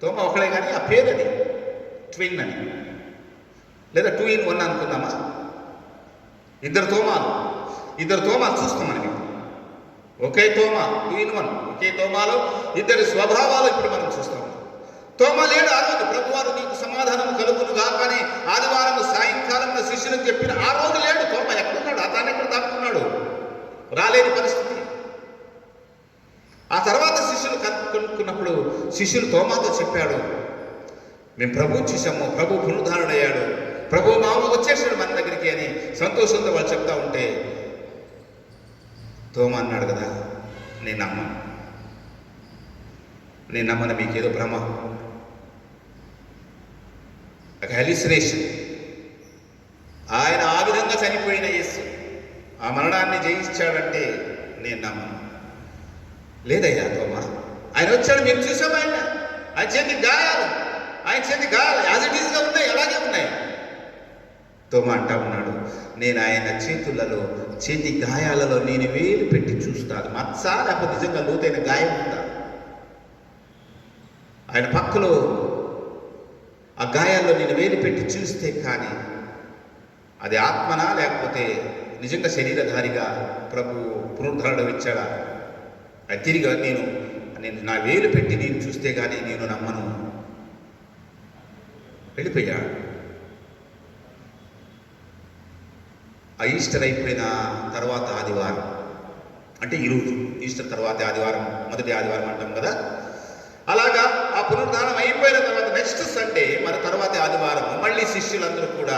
తోమా ఒకడే కానీ ఆ పేరు అది ట్విన్ అని, లేదా 2 in 1 అనుకుందామా? ఇద్దరు తోమాలు చూస్తాం మనకి. ఒకే తోమా 2 in 1, ఒకే తోమాలో ఇద్దరి స్వభావాలు ఇప్పుడు మనం చూస్తాం. తోమా లేడు ఆ రోజు. ప్రభువారు నీకు సమాధానం కలుగును గాకని ఆదివారం సాయంకాలంలో శిష్యులకు చెప్పిన ఆ రోజు లేడు తోమా. ఎక్కడున్నాడు? తాను ఎక్కడ దాక్కున్నాడు? రాలేని పరిస్థితి. ఆ తర్వాత శిష్యులు కనుక్కున్నప్పుడు శిష్యులు తోమాతో చెప్పాడు, మేము ప్రభువు చూసాము, ప్రభు పునరుద్ధరణయ్యాడు, ప్రభు మామూలు వచ్చేసాడు మన దగ్గరికి అని సంతోషంతో వాళ్ళు చెప్తా ఉంటే తోమా అన్నాడు కదా, నేను నమ్మను, మీకేదో భ్రమ, ఒక హెలిసినేషన్. ఆయన ఆ విధంగా చనిపోయిన యేసు ఆ మరణాన్ని జయించాడంటే నేను నమ్మను. లేదయ్యా తోమా, ఆయన వచ్చాడు, మేము చూసాము, ఆయన చేతి గాయాలు యాజ్ ఇట్ ఈస్గా ఉన్నాయి, అలాగే ఉన్నాయి. తోమా అంటా ఉన్నాడు, నేను ఆయన చేతి గాయాలలో నేను వేలు పెట్టి చూస్తాను, మచ్చ లేకపోతే నిజంగా లోతైన గాయం ఉందా? ఆయన పక్కలో ఆ గాయాల్లో నేను వేలు పెట్టి చూస్తే కానీ అది ఆత్మనా లేకపోతే నిజంగా శరీరధారిగా ప్రభు పునరుద్ధరణ ఇచ్చాడా? అది తిరిగి నేను నా వేలు పెట్టి నేను చూస్తే కానీ నేను నమ్మను వెళ్ళిపోయాడు. ఆ ఈస్టర్ అయిపోయిన తర్వాత ఆదివారం, అంటే ఈరోజు ఈస్టర్ తర్వాత ఆదివారం, మొదటి ఆదివారం అంటాం కదా, అలాగా ఆ పునరుద్ధానం అయిపోయిన తర్వాత నెక్స్ట్ సండే మన తర్వాత ఆదివారం మళ్ళీ శిష్యులందరూ కూడా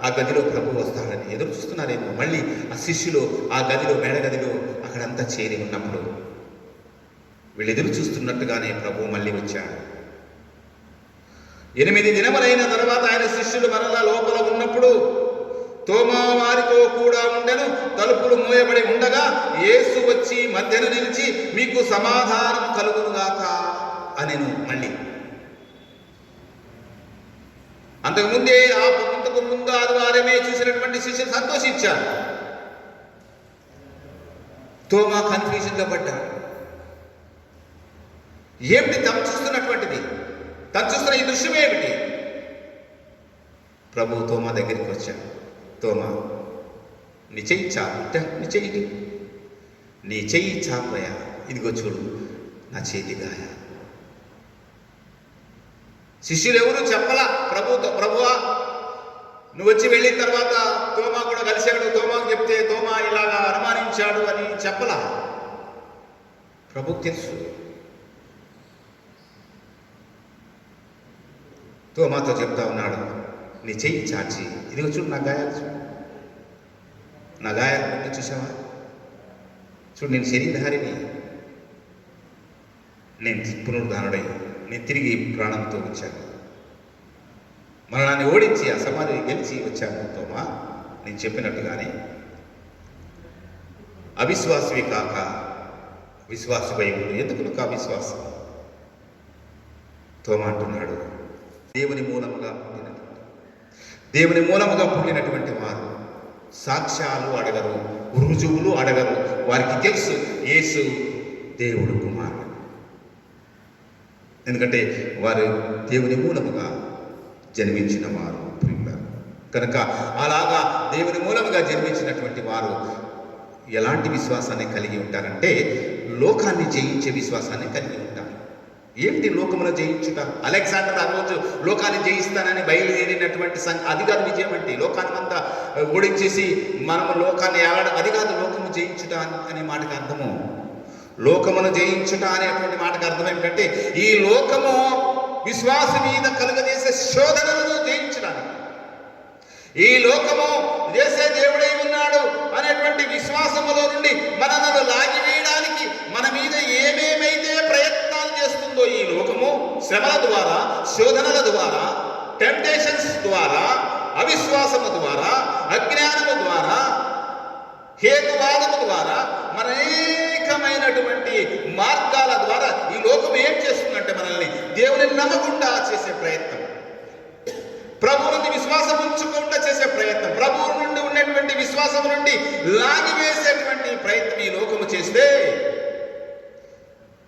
ఆ గదిలో ప్రభు వస్తాడని ఎదురు చూస్తున్నారేమో. మళ్ళీ ఆ శిష్యులు ఆ గదిలో, మేడగదిలో అక్కడంతా చేరి ఉన్నప్పుడు వీళ్ళు ఎదురు చూస్తున్నట్టుగానే ప్రభు మళ్ళీ వచ్చాడు. 8 దినములైన తర్వాత ఆయన శిష్యులు మరలా లోపల ఉన్నప్పుడు తోమా వారితో కూడా ఉండెను. తలుపులు మూయబడి ఉండగా యేసు వచ్చి మధ్యన నిలిచి, మీకు సమాధానం కలుగునుగాక అనెను. మళ్ళీ అంతకుముందే అంతకు ముందు ఆదివారమే చూసినటువంటి శిష్యులు సంతోషించారు. తోమా కన్ఫ్యూజన్లో పడ్డాడు. ఏమిటి తను చూస్తున్నటువంటిది? తను చూస్తున్న ఈ దృశ్యం ఏమిటి? ప్రభు తోమా దగ్గరికి వచ్చాడు. తోమా, నీ చెయ్యి చాపు, నీ చెయ్యి చాపయా, ఇదిగో చూడు నా చేతి గాయ. శిష్యులు ఎవరు చెప్పలా ప్రభుతో, ప్రభువా నువ్వు వచ్చి వెళ్ళిన తర్వాత తోమా కూడా కలిశాడు, తోమాకు చెప్తే తోమా ఇలాగా అనుమానించాడు అని చెప్పలా. ప్రభుకు తెలుసు. తోమాతో చెప్తా ఉన్నాడు, నీ చెయ్యి చాచి, ఇదిగో చూడు నా గాయాలు, చూడు నా గాయాలు చూసావా, చూడు నేను శరీరధారిని, నేను పునరుద్ధానుడై నేను తిరిగి ప్రాణంతో వచ్చాను, మరణాన్ని ఓడించి ఆ సమాధిని గెలిచి వచ్చాను. తోమా నేను చెప్పినట్టుగానే అవిశ్వాసవి కాక విశ్వాసమై ఉండు. ఎందుకు నాకు అవిశ్వాసం? తోమా అంటున్నాడు, దేవుని మూలముగా పుట్టినటువంటి వారు సాక్ష్యాలు అడగరు, రుజువులు అడగరు. వారికి తెలుసు యేసు దేవుడు కుమారుడు, ఎందుకంటే వారు దేవుని మూలముగా జన్మించిన వారు. కనుక అలాగా దేవుని మూలముగా జన్మించినటువంటి వారు ఎలాంటి విశ్వాసాన్ని కలిగి ఉంటారంటే లోకాన్ని జయించే విశ్వాసాన్ని కలిగి ఉంటారు. ఏంటి లోకమును జయించుట? అలెగ్జాండర్ ఆ రోజు లోకాన్ని జయిస్తానని బయలుదేరినటువంటి అది కాదు విజయం. అంటే లోకాన్ని అంతా ఓడించేసి మనము లోకాన్ని ఏలడం, అది కాదు లోకము జయించుట అనే మాటకు అర్థము. లోకమును జయించుట అనేటువంటి మాటకు అర్థం ఏమిటంటే ఈ లోకము విశ్వాసం మీద కలుగజేసే శోధనలను జయించడానికి, ఈ లోకము చేసే దేవుడై ఉన్నాడు అనేటువంటి విశ్వాసములో నుండి మనలను లాగివేయడానికి మన మీద ఏమేమైతే ప్రయత్నాలు చేస్తుందో ఈ లోకము, శ్రమల ద్వారా, శోధనల ద్వారా, టెంప్టేషన్స్ ద్వారా, అవిశ్వాసము ద్వారా, అజ్ఞానము ద్వారా, హేతువాదము ద్వారా, అనేకమైనటువంటి మార్గాల ద్వారా ఈ లోకం ఏం చేస్తుందంటే మనల్ని దేవుని నమ్మకుండా చేసే ప్రయత్నం, ప్రభు నుండి విశ్వాసం ఉంచకుండా చేసే ప్రయత్నం, ప్రభువు నుండి ఉన్నటువంటి విశ్వాసం నుండి లాగివేసేటువంటి ప్రయత్నం ఈ లోకము చేస్తే,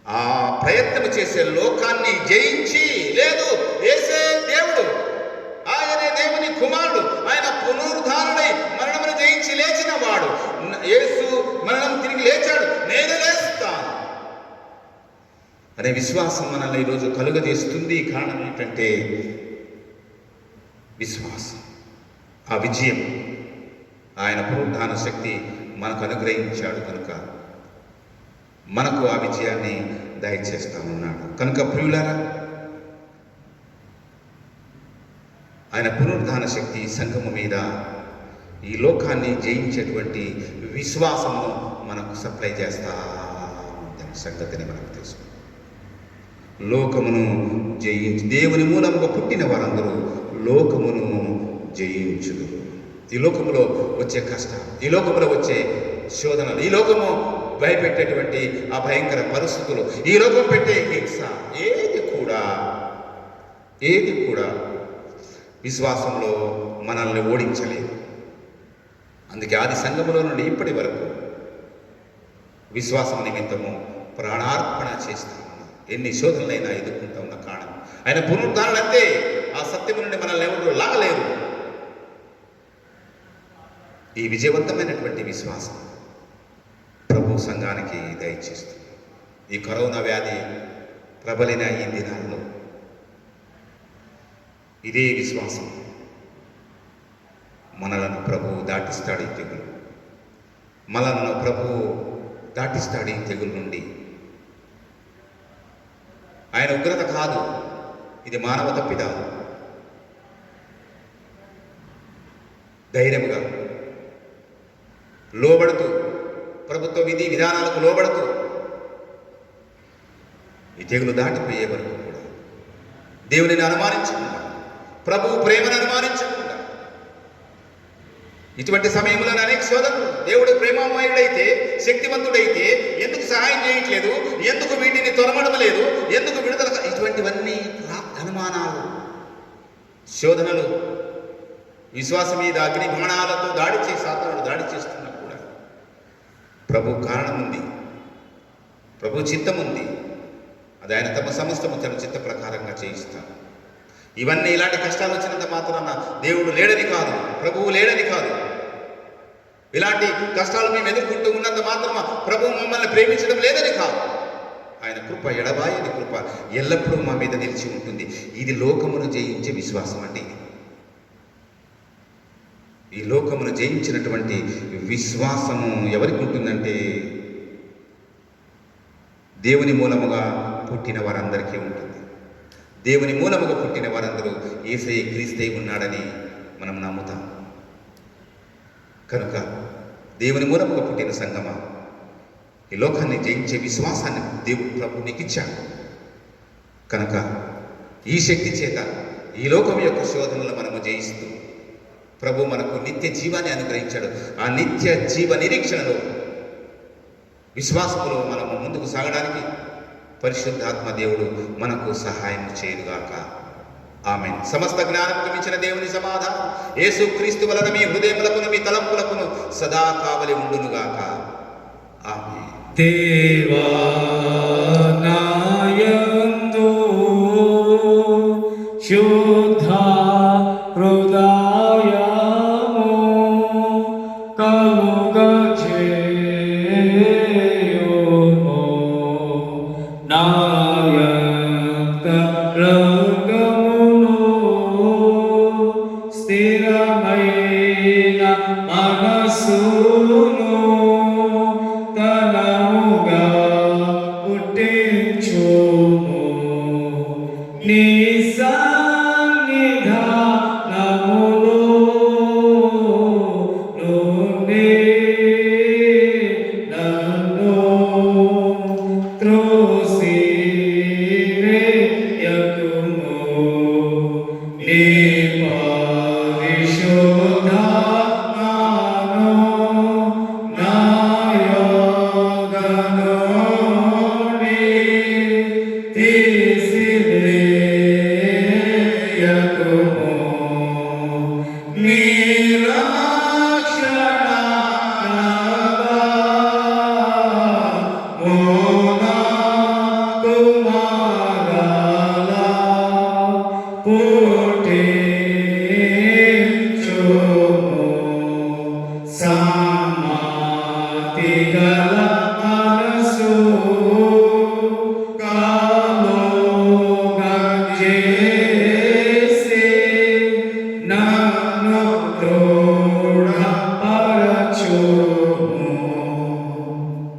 ఆ ప్రయత్నం చేసే లోకాన్ని జయించి, లేదు యేసే దేవుడు, ఆయనే దేవుని కుమారుడు, ఆయన పునరుద్ధారుడై మరణమును జయించి లేచిన వాడు, యేసు మరణం తిరిగి లేచాడు, నేను లేస్తాను అనే విశ్వాసం మనల్ని ఈరోజు కలుగజేస్తుంది. కారణం ఏంటంటే విశ్వాసం, ఆ విజయం, ఆయన పునరుద్ధాన శక్తి మనకు అనుగ్రహించాడు కనుక మనకు ఆ విజయాన్ని దయచేస్తా ఉన్నాడు. కనుక ప్రియులారా, ఆయన పునరుద్ధాన శక్తి సంఘము మీద ఈ లోకాన్ని జయించేటువంటి విశ్వాసమును మనకు సప్లై చేస్తా ఉందని సంగతిని మనకు తెలుసు. లోకమును జయించి దేవుని మూలముగా పుట్టిన వారందరూ లోకమును జయించుదు. ఈ లోకములో వచ్చే కష్టాలు, ఈ లోకములో వచ్చే శోధనలు, ఈ లోకము భయపెట్టేటువంటి ఆ భయంకర పరిస్థితులు, ఈ లోకం పెట్టే హింస, ఏది కూడా విశ్వాసంలో మనల్ని ఓడించలేదు. అందుకే ఆది సంఘములో నుండి ఇప్పటి వరకు విశ్వాసం నిమిత్తము ప్రాణార్పణ చేస్తాము. ఎన్ని శోధనలైనా ఎదుర్కొంటూ ఉన్న కారణం ఆయన పునరుద్ధారణ. అంతే, ఆ సత్యము నుండి మనల్ని ఎవరు లాగలేరు. ఈ విజయవంతమైనటువంటి విశ్వాసం ప్రభు సంఘానికి దయచేస్తుంది. ఈ కరోనా వ్యాధి ప్రబలిన ఈ దినాల్లో ఇదే విశ్వాసం మనలను ప్రభువు దాటిస్తాడు ఈ తెగులు. మనలను ప్రభువు దాటిస్తాడు ఈ తెగుల నుండి. ఆయన ఉగ్రత కాదు, ఇది మానవ తప్పిద. ధైర్యముగా లోబడుతూ, ప్రభుత్వ విధి విధానాలకు లోబడుతూ ఈ తెగులు దాటిపోయే వరకు కూడా దేవునిని అనుమానించకుండా, ప్రభువు ప్రేమను అనుమానించకుండా, ఇటువంటి సమయంలో అనేక శోధనలు, దేవుడు ప్రేమమయుడైతే, శక్తివంతుడైతే ఎందుకు సహాయం చేయట్లేదు, ఎందుకు వీటిని తొలమడమలేదు, ఎందుకు విడుదల, ఇటువంటివన్నీ అనుమానాలు, శోధనలు, విశ్వాసం మీద అగ్ని బాణాలతో దాడి చేసి సాతానుడు దాడి చేస్తున్నా కూడా ప్రభు కారణం ఉంది, ప్రభు చిత్తం ఉంది. అది ఆయన తమ సమస్తము తన చిత్త ప్రకారంగా చేయిస్తాను. ఇవన్నీ ఇలాంటి కష్టాలు వచ్చినంత మాత్రాన దేవుడు లేడని కాదు, ప్రభువు లేడని కాదు. ఇలాంటి కష్టాలు మేము ఎదుర్కొంటూ ఉన్నంత మాత్రమా ప్రభువు మమ్మల్ని ప్రేమించడం లేదని కాదు. ఆయన కృప, ఎడబాయని కృప ఎల్లప్పుడూ మా మీద నిలిచి ఉంటుంది. ఇది లోకమును జయించే విశ్వాసం అండి. ఈ లోకమును జయించినటువంటి విశ్వాసము ఎవరికి ఉంటుందంటే దేవుని మూలముగా పుట్టిన వారందరికీ ఉంటుంది. దేవుని మూలముగా పుట్టిన వారందరూ యేసయ్య క్రీస్తై ఉన్నాడని మనం నమ్ముతాం. కనుక దేవుని మూలముగా పుట్టిన సంగమా, ఈ లోకాన్ని జయించే విశ్వాసాన్ని దేవుడు ప్రభు నీకు ఇచ్చాడు. కనుక ఈ శక్తి చేత ఈ లోకం యొక్క శోధనలు మనము జయిస్తూ ప్రభు మనకు నిత్య జీవాన్ని అనుగ్రహించాడు. ఆ నిత్య జీవ నిరీక్షణలో, విశ్వాసములో మనము ముందుకు సాగడానికి పరిశుద్ధాత్మ దేవుడు మనకు సహాయం చేయనుగాక. ఆమేన్. సమస్త జ్ఞానముకు మించిన దేవుని సమాధానం యేసుక్రీస్తు వలన మీ హృదయములకును మీ తలంపులకును సదా కావలి ఉండునుగాక. ఆమేన్. దేవా నాయందు శుద్ధ హృదయము కలుగజేయుము, నాయంతరంగమును స్థిరమైన మనసును తనముగా పుట్టించుము, నీ సన్నిధానములో నుండి నన్ను త్రోసివేయకుము, నీ పరిశుద్ధాత్మను నా యొద్దనుండి తీసివేయకుము, నీ రక్షణానమున కుమారుల పుట్టించుము, సమ్మతి గల మనసు కలుగజేసి నన్ను దృఢపరచుము.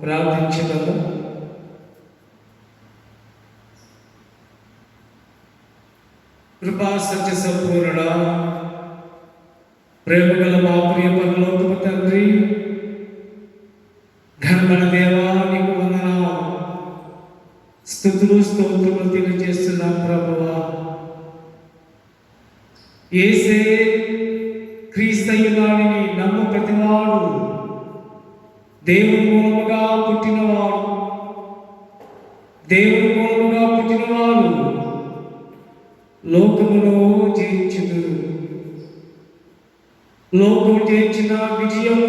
ప్రార్థించగలము. కృపా సత్య సంపూర్ణ ప్రేమ గల మా ప్రియ పరలోకపు తండ్రి, ఘనమైన దేవా, నీకు వందనాలు, స్తుతులు స్తోత్రములు తెలియజేస్తున్నాం ప్రభువా. యేసే క్రీస్తయ్యునాడిని నమ్ము ప్రతివాడు దేవుని మూలముగా పుట్టినవాడు, దేవుని మూలముగా పుట్టినవాడు లోకమును జయించుదురు. లోకము జయించిన విజయము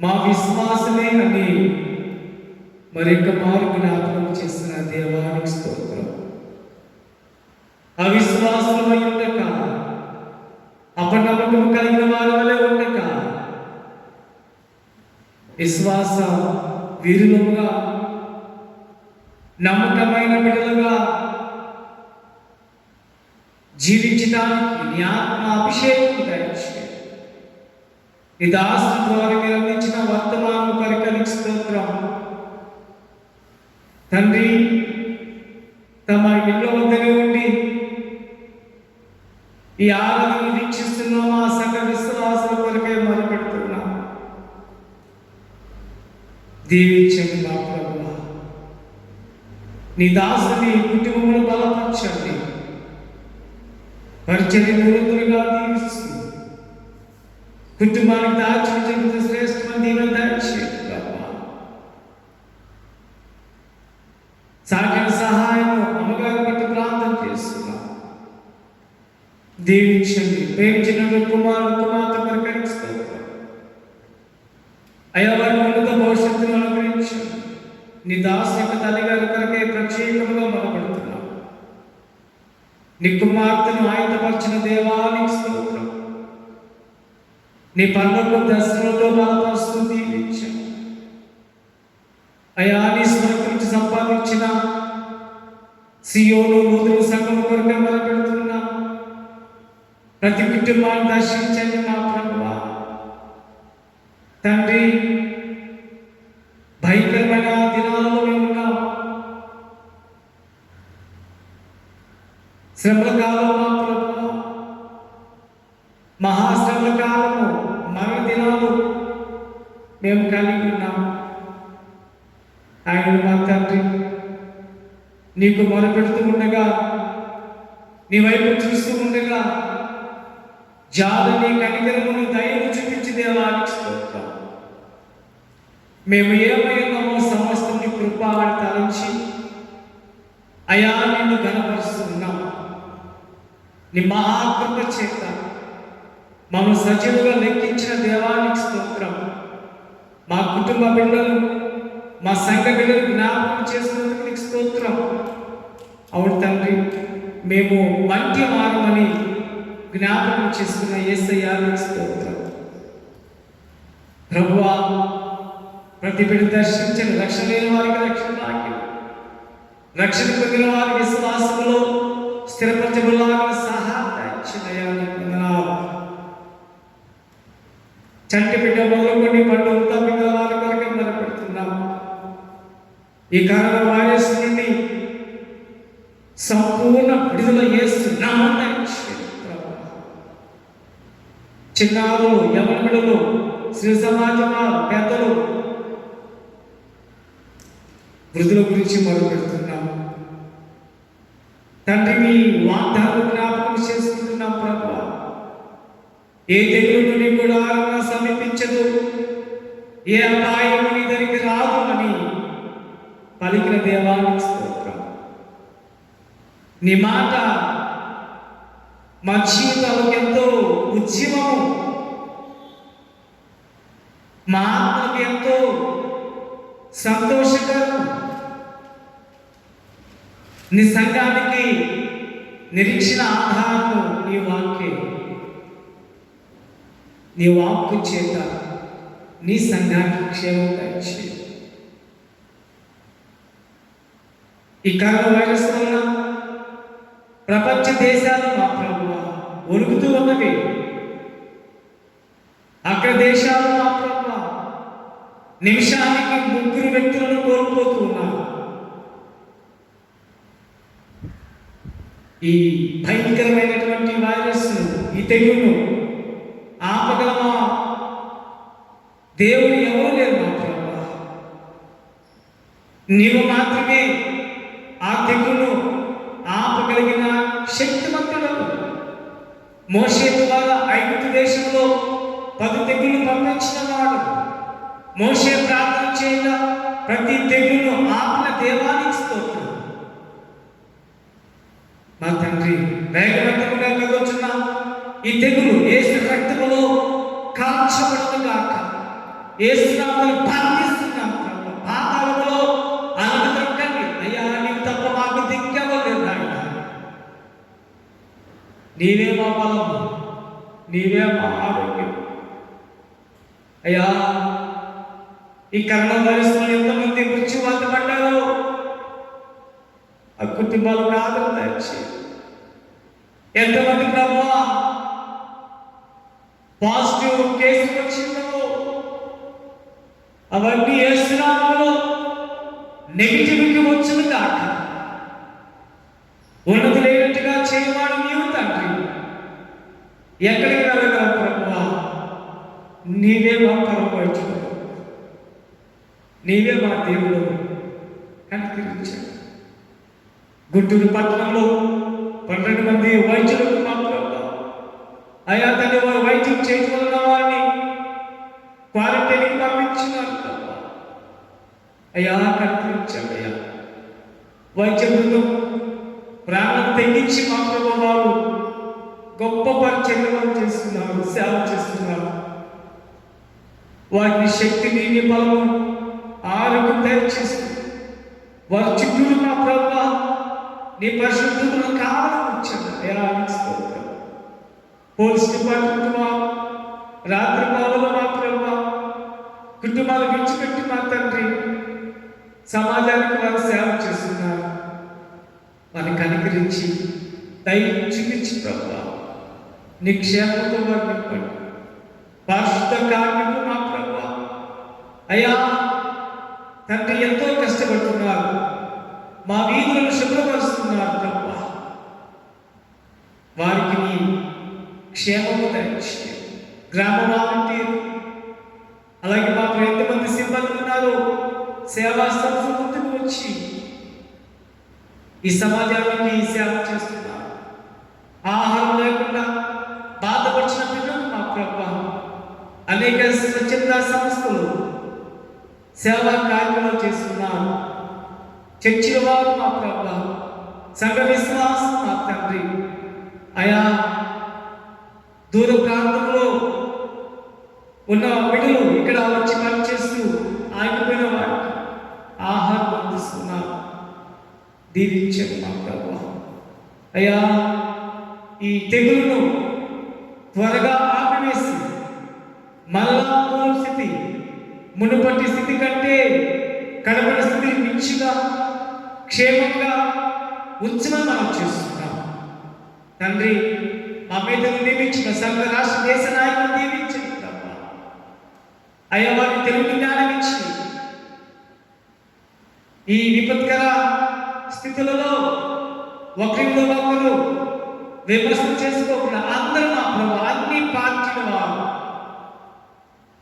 మా విశ్వాసమే అని మరొక మారు జ్ఞాపకం చేసిన దేవానికి స్తోత్రం. అవిశ్వాసమై ఉండక, అపనమ్మకం కలిగిన వారి వలె ఉండక, విశ్వాస వీరులుగా, నమ్మకమైన బిడ్డలుగా జీవించడానికి నీ ఆత్మ అభిషేకం దయచేయండి. నీ దాసుని ద్వారా మీరు అందించిన వర్తమానం పరికరికి స్తోత్రం. తండ్రి, తమ ఇళ్ళ వద్దనే ఉండి ఈ ఆరాధన వీక్షిస్తున్నాం. ఆ సంఘ విశ్వాసుల కొరకే మొదలుపెడుతున్నాం. దీవించండి మా ప్రభువా. నీ దాసుని కుటుంబమును బలపరచండి. పరిచర్య నిరంతరంగా దీవిస్తూ కుటుంబానికి దాచి శ్రేష్టమైన దీవెన దయచేయండి ప్రభువా. సాగర సహాయం అమ్మగారి బట్టి ప్రార్థన చేస్తున్నాం. దీవించండి. ప్రేమించిన కుమారుడు కుమార్తె పరికరిస్తారు. అయ్యా, వారి ఉన్నత భవిష్యత్తును అనుగ్రహించండి. నీ దాసు యొక్క తల్లిగారి కొరకే ప్రత్యేకంగా మొదలుపెడుతున్నాం. నీ కుమార్తెను ఆయుధపరిచిన దేవానికి స్తోత్రం. నీ పనులకు దర్శనంలో బలపరుస్తూ దీవించండి. అయ్యా, నీ స్వరం గురించి సంపాదించిన సియోను నూతన సంఘం కొరకే మొదలుపెడుతున్నాం. ప్రతి కుటుంబాన్ని దర్శించండి మా ప్రభువా. తండ్రి, భయంకరమైన దినాలలో మేము ఉన్నాం. శ్రమల కాలం మా ప్రభువా, మహాశ్రమల కాలము, మరణ దినాలు మేము కలిగి ఉన్నాం. ఆయన మా తండ్రి, నీకు మొరపెడుతూ ఉండగా, నీ వైపు చూస్తూ ఉండగా జాలని కనికరమును దయను చూపించి దేవానికి స్తోత్రం. మేము ఏమైనామో సమస్తం నీ కృపాన్ని తలంచి అయా నిన్ను గణపరుస్తున్నాం. నీ మహాకృప చేత మమ్మల్ని సజీవుగా లెక్కించిన దేవానికి స్తోత్రం. మా కుటుంబ బిడ్డలు, మా సంఘ బిడ్డలు జ్ఞాపకం చేసినందుకు నీకు స్తోత్రం. అవును తండ్రి, మేము వంటి వారమని జ్ఞాపకం చేసుకున్న యేసయ్యానికి స్తోత్రం. ప్రభువా, ప్రతి బిడ్డ దర్శించని, రక్షణ లేని వారికి రక్షణ భాగ్యం, రక్షణ పొందిన వారి విశ్వాసంలో స్థిరపరచబడాలని సహాయం. చంటి బిడ్డ మొదలుకొని పండుగ మిగతా వారి కొరకే మొదలుపెడుతున్నాం. ఈ కరోనా వైరస్ నుండి సంపూర్ణ విడుదల చేస్తున్నామని చిన్నారులు, యవన బిడ్డలు, శ్రీ సమాజమా పెద్దలు, వృద్ధుల గురించి మొదలుపెడుతున్నాం. తండ్రి, మీ వాగ్దానం జ్ఞాపకం చేసుకుంటున్నాం ప్రభువా. ఏ తెగులు నుండి కూడా సమీపించదు, ఏ అపాయం నీ దగ్గరికి రాదు అని పలికిన దేవానికి స్తోత్రం. నీ మాట మా జీవితాలకు ఎంతో ఉజ్జీవము, మా ఆత్మకు ఎంతో సంతోషకరం. నీ సంఘానికి నిరీక్షణ ఆధారము నీ వాక్యే. నీ వాక్కు చేత నీ సంఘానికి క్షేమం దయచేయి. ఈ కరోనా వైరస్ వల్ల ప్రపంచ దేశాలు మా ప్రభువా ఒరుగుతూ ఉన్నవి. అక్కడ దేశాలు మా ప్రభువా నిమిషానికి 3 వ్యక్తులను కోల్పోతూ ఉన్నారు. ఈ భయంకరమైనటువంటి వైరస్, ఈ తెగులు ఆపగలమా? దేవుడు ఎవరు లేరు మా ప్రభువా. నీవు మాత్రమే ఆ తెగులు ఆపగలిగిన శక్తివంతుడు. మోషే ద్వారా ఐగుప్తు దేశంలో 10 తెగులు పంపించిన వాడు. మోషే ప్రార్థన చేయగా ప్రతి తెగులును ఆపిన దేవానికి స్తోత్రం. మా తండ్రి, వేగవంతముగా కలుగుతున్న ఈ తెగులు యేసు రక్తములో కాల్చబడునుగాక. యేసు నామములో ప్రార్థిస్తున్నాం ప్రభువా. పాతాళములో అనగదొక్కండి అయ్యా, నీకు తప్ప మాకు దిక్కెవరు లేరు నాయన. నీవే మా బలము, నీవే మా ఆరోగ్యం. అయ్యా, ఈ కరోనా వైరస్ ఎంతమంది మృత్యువాత పడ్డారో ఆ కుటుంబాలకు ఆదరణ దయచేయి. ఎంతమంది ప్రభువా పాజిటివ్ కేసు వచ్చిందో అవన్నీ యేసునామములో నెగిటివ్కి వచ్చును కాక. ఉన్నది లేనట్టుగా చేయవాడు నీవు తండ్రి. ఎక్కడికి వెళ్ళగలవు ప్రభువా? నీవే మా పరమవైద్యుడు, నీవే మా దేవుడు కనికరించాడు. గుంటూరు పట్టణంలో 12 మంది వైద్యులకు మా ప్రభువా అయా తల్లి వారు వైద్యం చేయగలన వారిని క్వారంటైన్కి పంపించినారు ప్రభువా. అయ్యా కనికరించాడు. అయ్యా వైద్య బృందం ప్రాణం తెగించి మా ప్రభువా వారు గొప్ప పరిచర్యలు చేస్తున్నారు, సేవ చేస్తున్నారు. వారిని శక్తి నీని బలము ఆరోగ్యం దయచేస్తూ వారి చుట్టూరు మా ప్రభువా నీ పరిశుద్ధులను కావాలని వచ్చాను. పోలీస్ డిపార్ట్మెంట్ వారు రాత్రి పావులు మా ప్రభువా కుటుంబాలు విడిచిపెట్టి మా తండ్రి సమాజానికి వారు సేవ చేస్తున్నారు. వారిని కనికరించి దయ చూపించి ప్రభువా నీ క్షేమంతో వారిని నింపండి. పరిశుద్ధ కార్మికులు మా ప్రభువా అయ్యా తండ్రి ఎంతో కష్టపడుతున్నారు, మా వీధులను శుభ్రపరుస్తున్నారు ప్రభువా. వారికి నీ క్షేమము దయచేయండి. గ్రామ వాలంటీర్ అలాగే మాకు ఎంతమంది సిబ్బంది ఉన్నారు సేవా సంస్థ ముందుకు వచ్చి ఈ సమాజానికి సేవ చేస్తున్నారు. ఆహారం లేకుండా బాధపడిచిన పిల్లలు మా ప్రభువా అనేక స్వచ్ఛంద సంస్థలు సేవా కార్యక్రమాలు చేస్తున్నారు. చర్చిల వారు మా ప్రభువా సంఘ విశ్వాసం మా తండ్రి అయా దూర ప్రాంతంలో ఉన్న బిడ్డలు ఇక్కడ వచ్చి పనిచేస్తూ ఆగిపోయిన వారికి ఆహారం అందిస్తున్నారు. దీవించండి మా ప్రభువా అయ్యా ఈ తెగులును త్వరగా ఆపివేసి మళ్ళా పూర్వ స్థితి మునుపటి స్థితి కంటే కడపడి స్థితి మించిగా క్షేమంగా ఉంచమని మనం చేస్తున్నాం తండ్రి. మా మీద నియమించిన సంఘ రాష్ట్ర దేశ నాయకులు దీవించండి ప్రభువా అయ్యా వారిని తెలుగు జ్ఞానం ఇచ్చి ఈ విపత్కర స్థితులలో ఒకరిలో ఒకరు విమర్శలు చేసుకోకుండా అందరూ మా ప్రభువా అన్ని పార్టీల వారు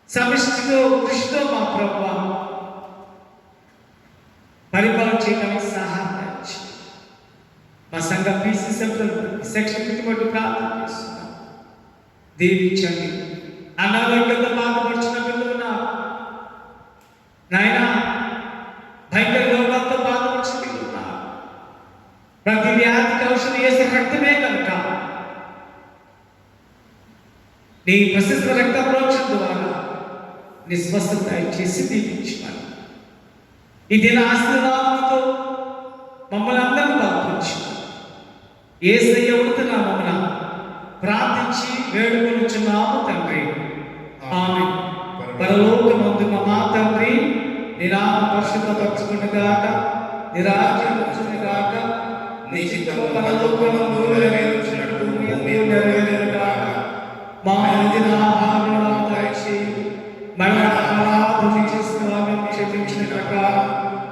సమిష్టితో కృషితో మా ప్రభువా పరిపాలన చేయడానికి సహాయం చేయండి. మా సంఘ పీసీ సెక్షన్ పెట్టుబడి ప్రార్థన చేస్తున్నాం. దీవించండి. అనారోగ్యంతో బాధపడుచున్న పిల్లలు నాయన భయంకర రోగాలతో బాధపడుచున్న పిల్లలు ప్రతి వ్యాధికి ఔషధం వేసే రక్తమే కనుక నీ ప్రసిద్ధ రక్త ప్రోక్షణ ద్వారా నీ స్వస్థత చేసి దీవించాలి. ఈ దిన ఆశీర్వాదంతో మమ్మల్ని అందరినీ బలపరిచి యేసయ్య నామమున ప్రార్థించి వేడుకొనుచున్నాము తండ్రి. ఆమేన్. పరలోకమందున్న మా తండ్రి నీ నామము పరిశుద్ధపరచుకొనుగాక, నీ రాజ్యం వచ్చునుగాక, నీ చిత్తము పరలోకమందు నెరవేరుచున్నట్టు భూమి మీద నెరవేరునుగాక. మా అనుదిన ఆహారమును మాకు దయచేయి. మన అపరాధములు చేసిన వారిని క్షమించిన ప్రకారం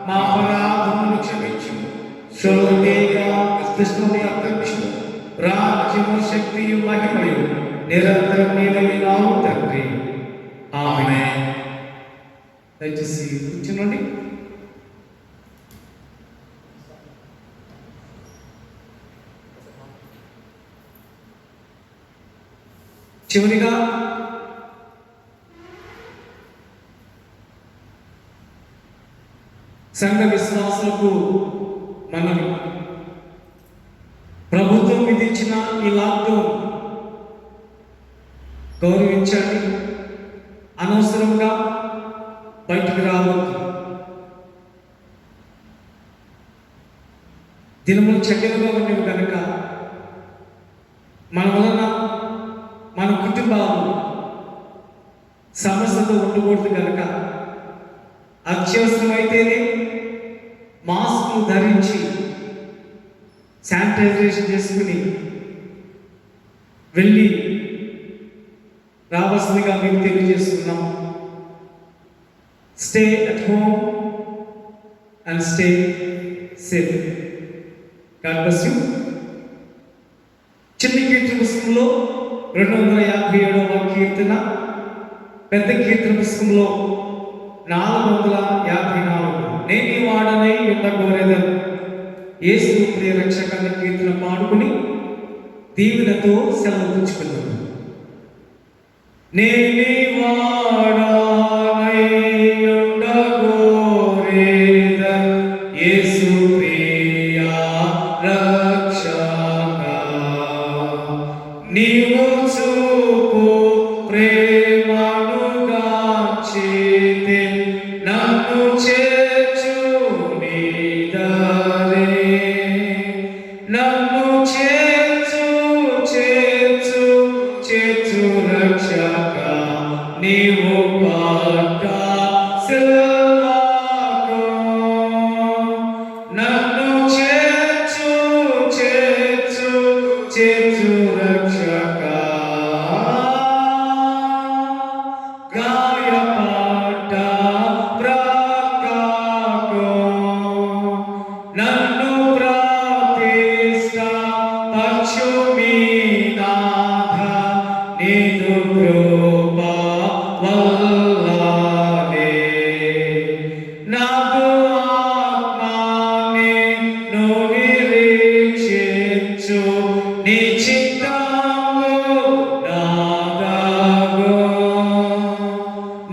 మా అపరాధములను క్షమించు. శోధనగా దుష్టుని అపేక్ష రాజ్యము శక్తియు మహిమయు నిరంతరం నీవే నావు తండ్రి. ఆమేన్. దయచేసి కూర్చునండి. చివరిగా సంఘ విశ్వాసులకు మనవి. ప్రభుత్వం విధించిన ఈ లాక్డౌన్ గౌరవించండి. అనవసరంగా బయటకు రావద్దు. దినములు చెడ్డగా ఉండేవి కనుక మన వలన మన కుటుంబాలు సమస్యతో ఉండకూడదు కనుక అత్యవసరమైతేనే మాస్కులు ధరించి శానిటైజేషన్ చేసుకుని వెళ్ళి రావాల్సిందిగా మేము తెలియజేస్తున్నాం. Stay at home and stay safe. God bless you. చిన్న కీర్తన పుస్తకంలో 257వ కీర్తన, పెద్ద కీర్తన పుస్తకంలో 454 నేని వాడనై ఉండగోరేదను యేసు ప్రియ రక్షకాన్ని కీర్తన పాడుకుని దీవెనతో సెలవు పుచ్చుకున్నాను. నేని వాడనై ఉండగోరేదను యేసు ప్రియ రక్షకా, నీవు చూపు ప్రేమను గాంచితే నన్ను చేర్చు నీ దారి, నన్ను చేర్చు చేర్చు చేర్చు రక్షకా, నీవు పట్ట సిలువకు నన్ను చేర్చు చేర్చు చేర్చు రక్షకా, గాయపడ్డ ప్రక్కకు నన్ను ప్రతిష్ట పరచు మీ నాథ, నీదు కృప వల్లనే నాదు ఆత్మని నిరీక్షించు, నీ చిత్తము నాదగు,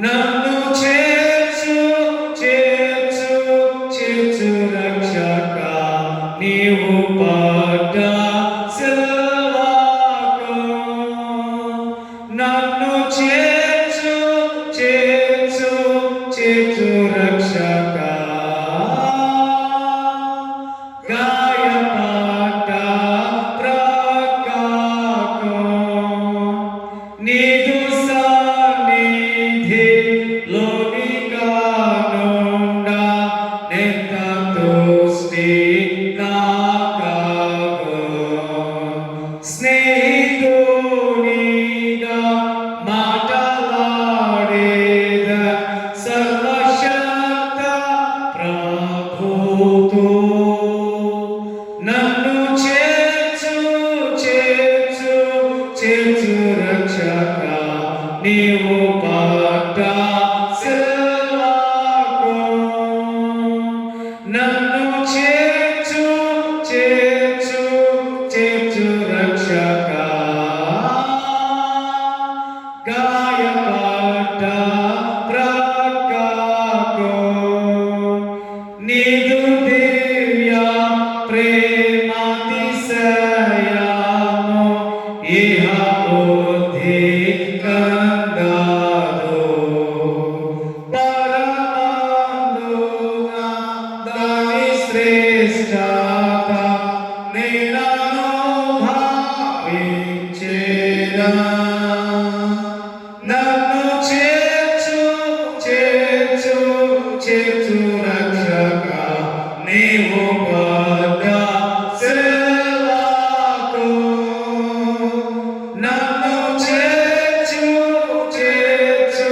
నన్ను చేర్చు చేర్చు చేర్చు రక్షకా, నీవు పట్ట సిలువకు నన్ను చేర్చు చేర్చు చేర్చు రక్షకా, గాయపడ్డ ప్రక్కకు నీదు సన్నిధిలోనిగా నుండా నెత్త తుష్టి నాకగు, స్నేహితునిగా మాటలాడేద సర్వశక్త ప్రభుతో నన్ను చేర్చు చేర్చు చేర్చు రక్షకా, నీవు పట్ట సిలువకు నన్ను చేర్చు చేర్చు చేర్చు రక్షకా, గాయపడ్డ ప్రక్కకు నీదు దివ్య ప్రేమాతిశయము ఇహ బుద్ధి కందదు, పరమందున దాని శ్రేష్టత నేనను భావించేదా, నన్ను చేర్చు చేర్చు చేర్చు రక్షకా, నీవు పట్ట సిలువకు నన్ను చేర్చు చేర్చు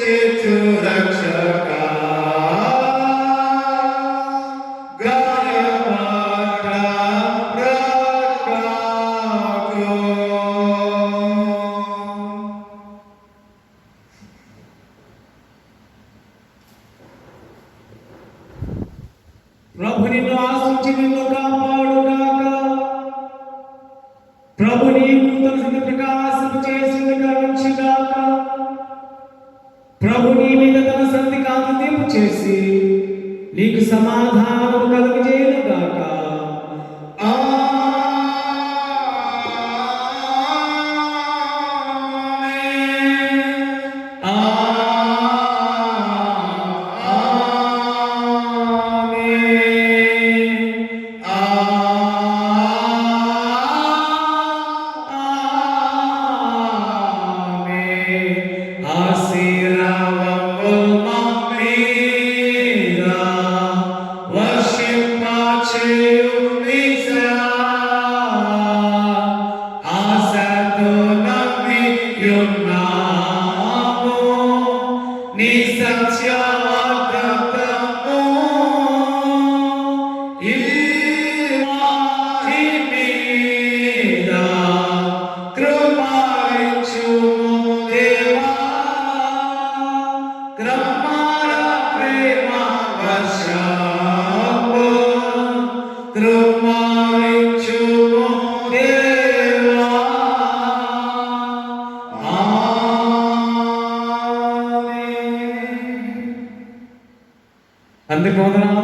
చేర్చు రక్షకా, గాయపడ్డ ప్రక్కకు. ప్రభు నిన్ను ఆశించి నిన్ను కాపాడుగాక. ప్రభు నీకు తన సన్నిధి ప్రకాశింప చేసింది కరుణించుగాక. ప్రభు నీ మీద తన సన్నిధి కాంతి దీపు చేసి నీకు సమాధానము కలుగజేయుగాక. Worship, తండ్రి వందనాలు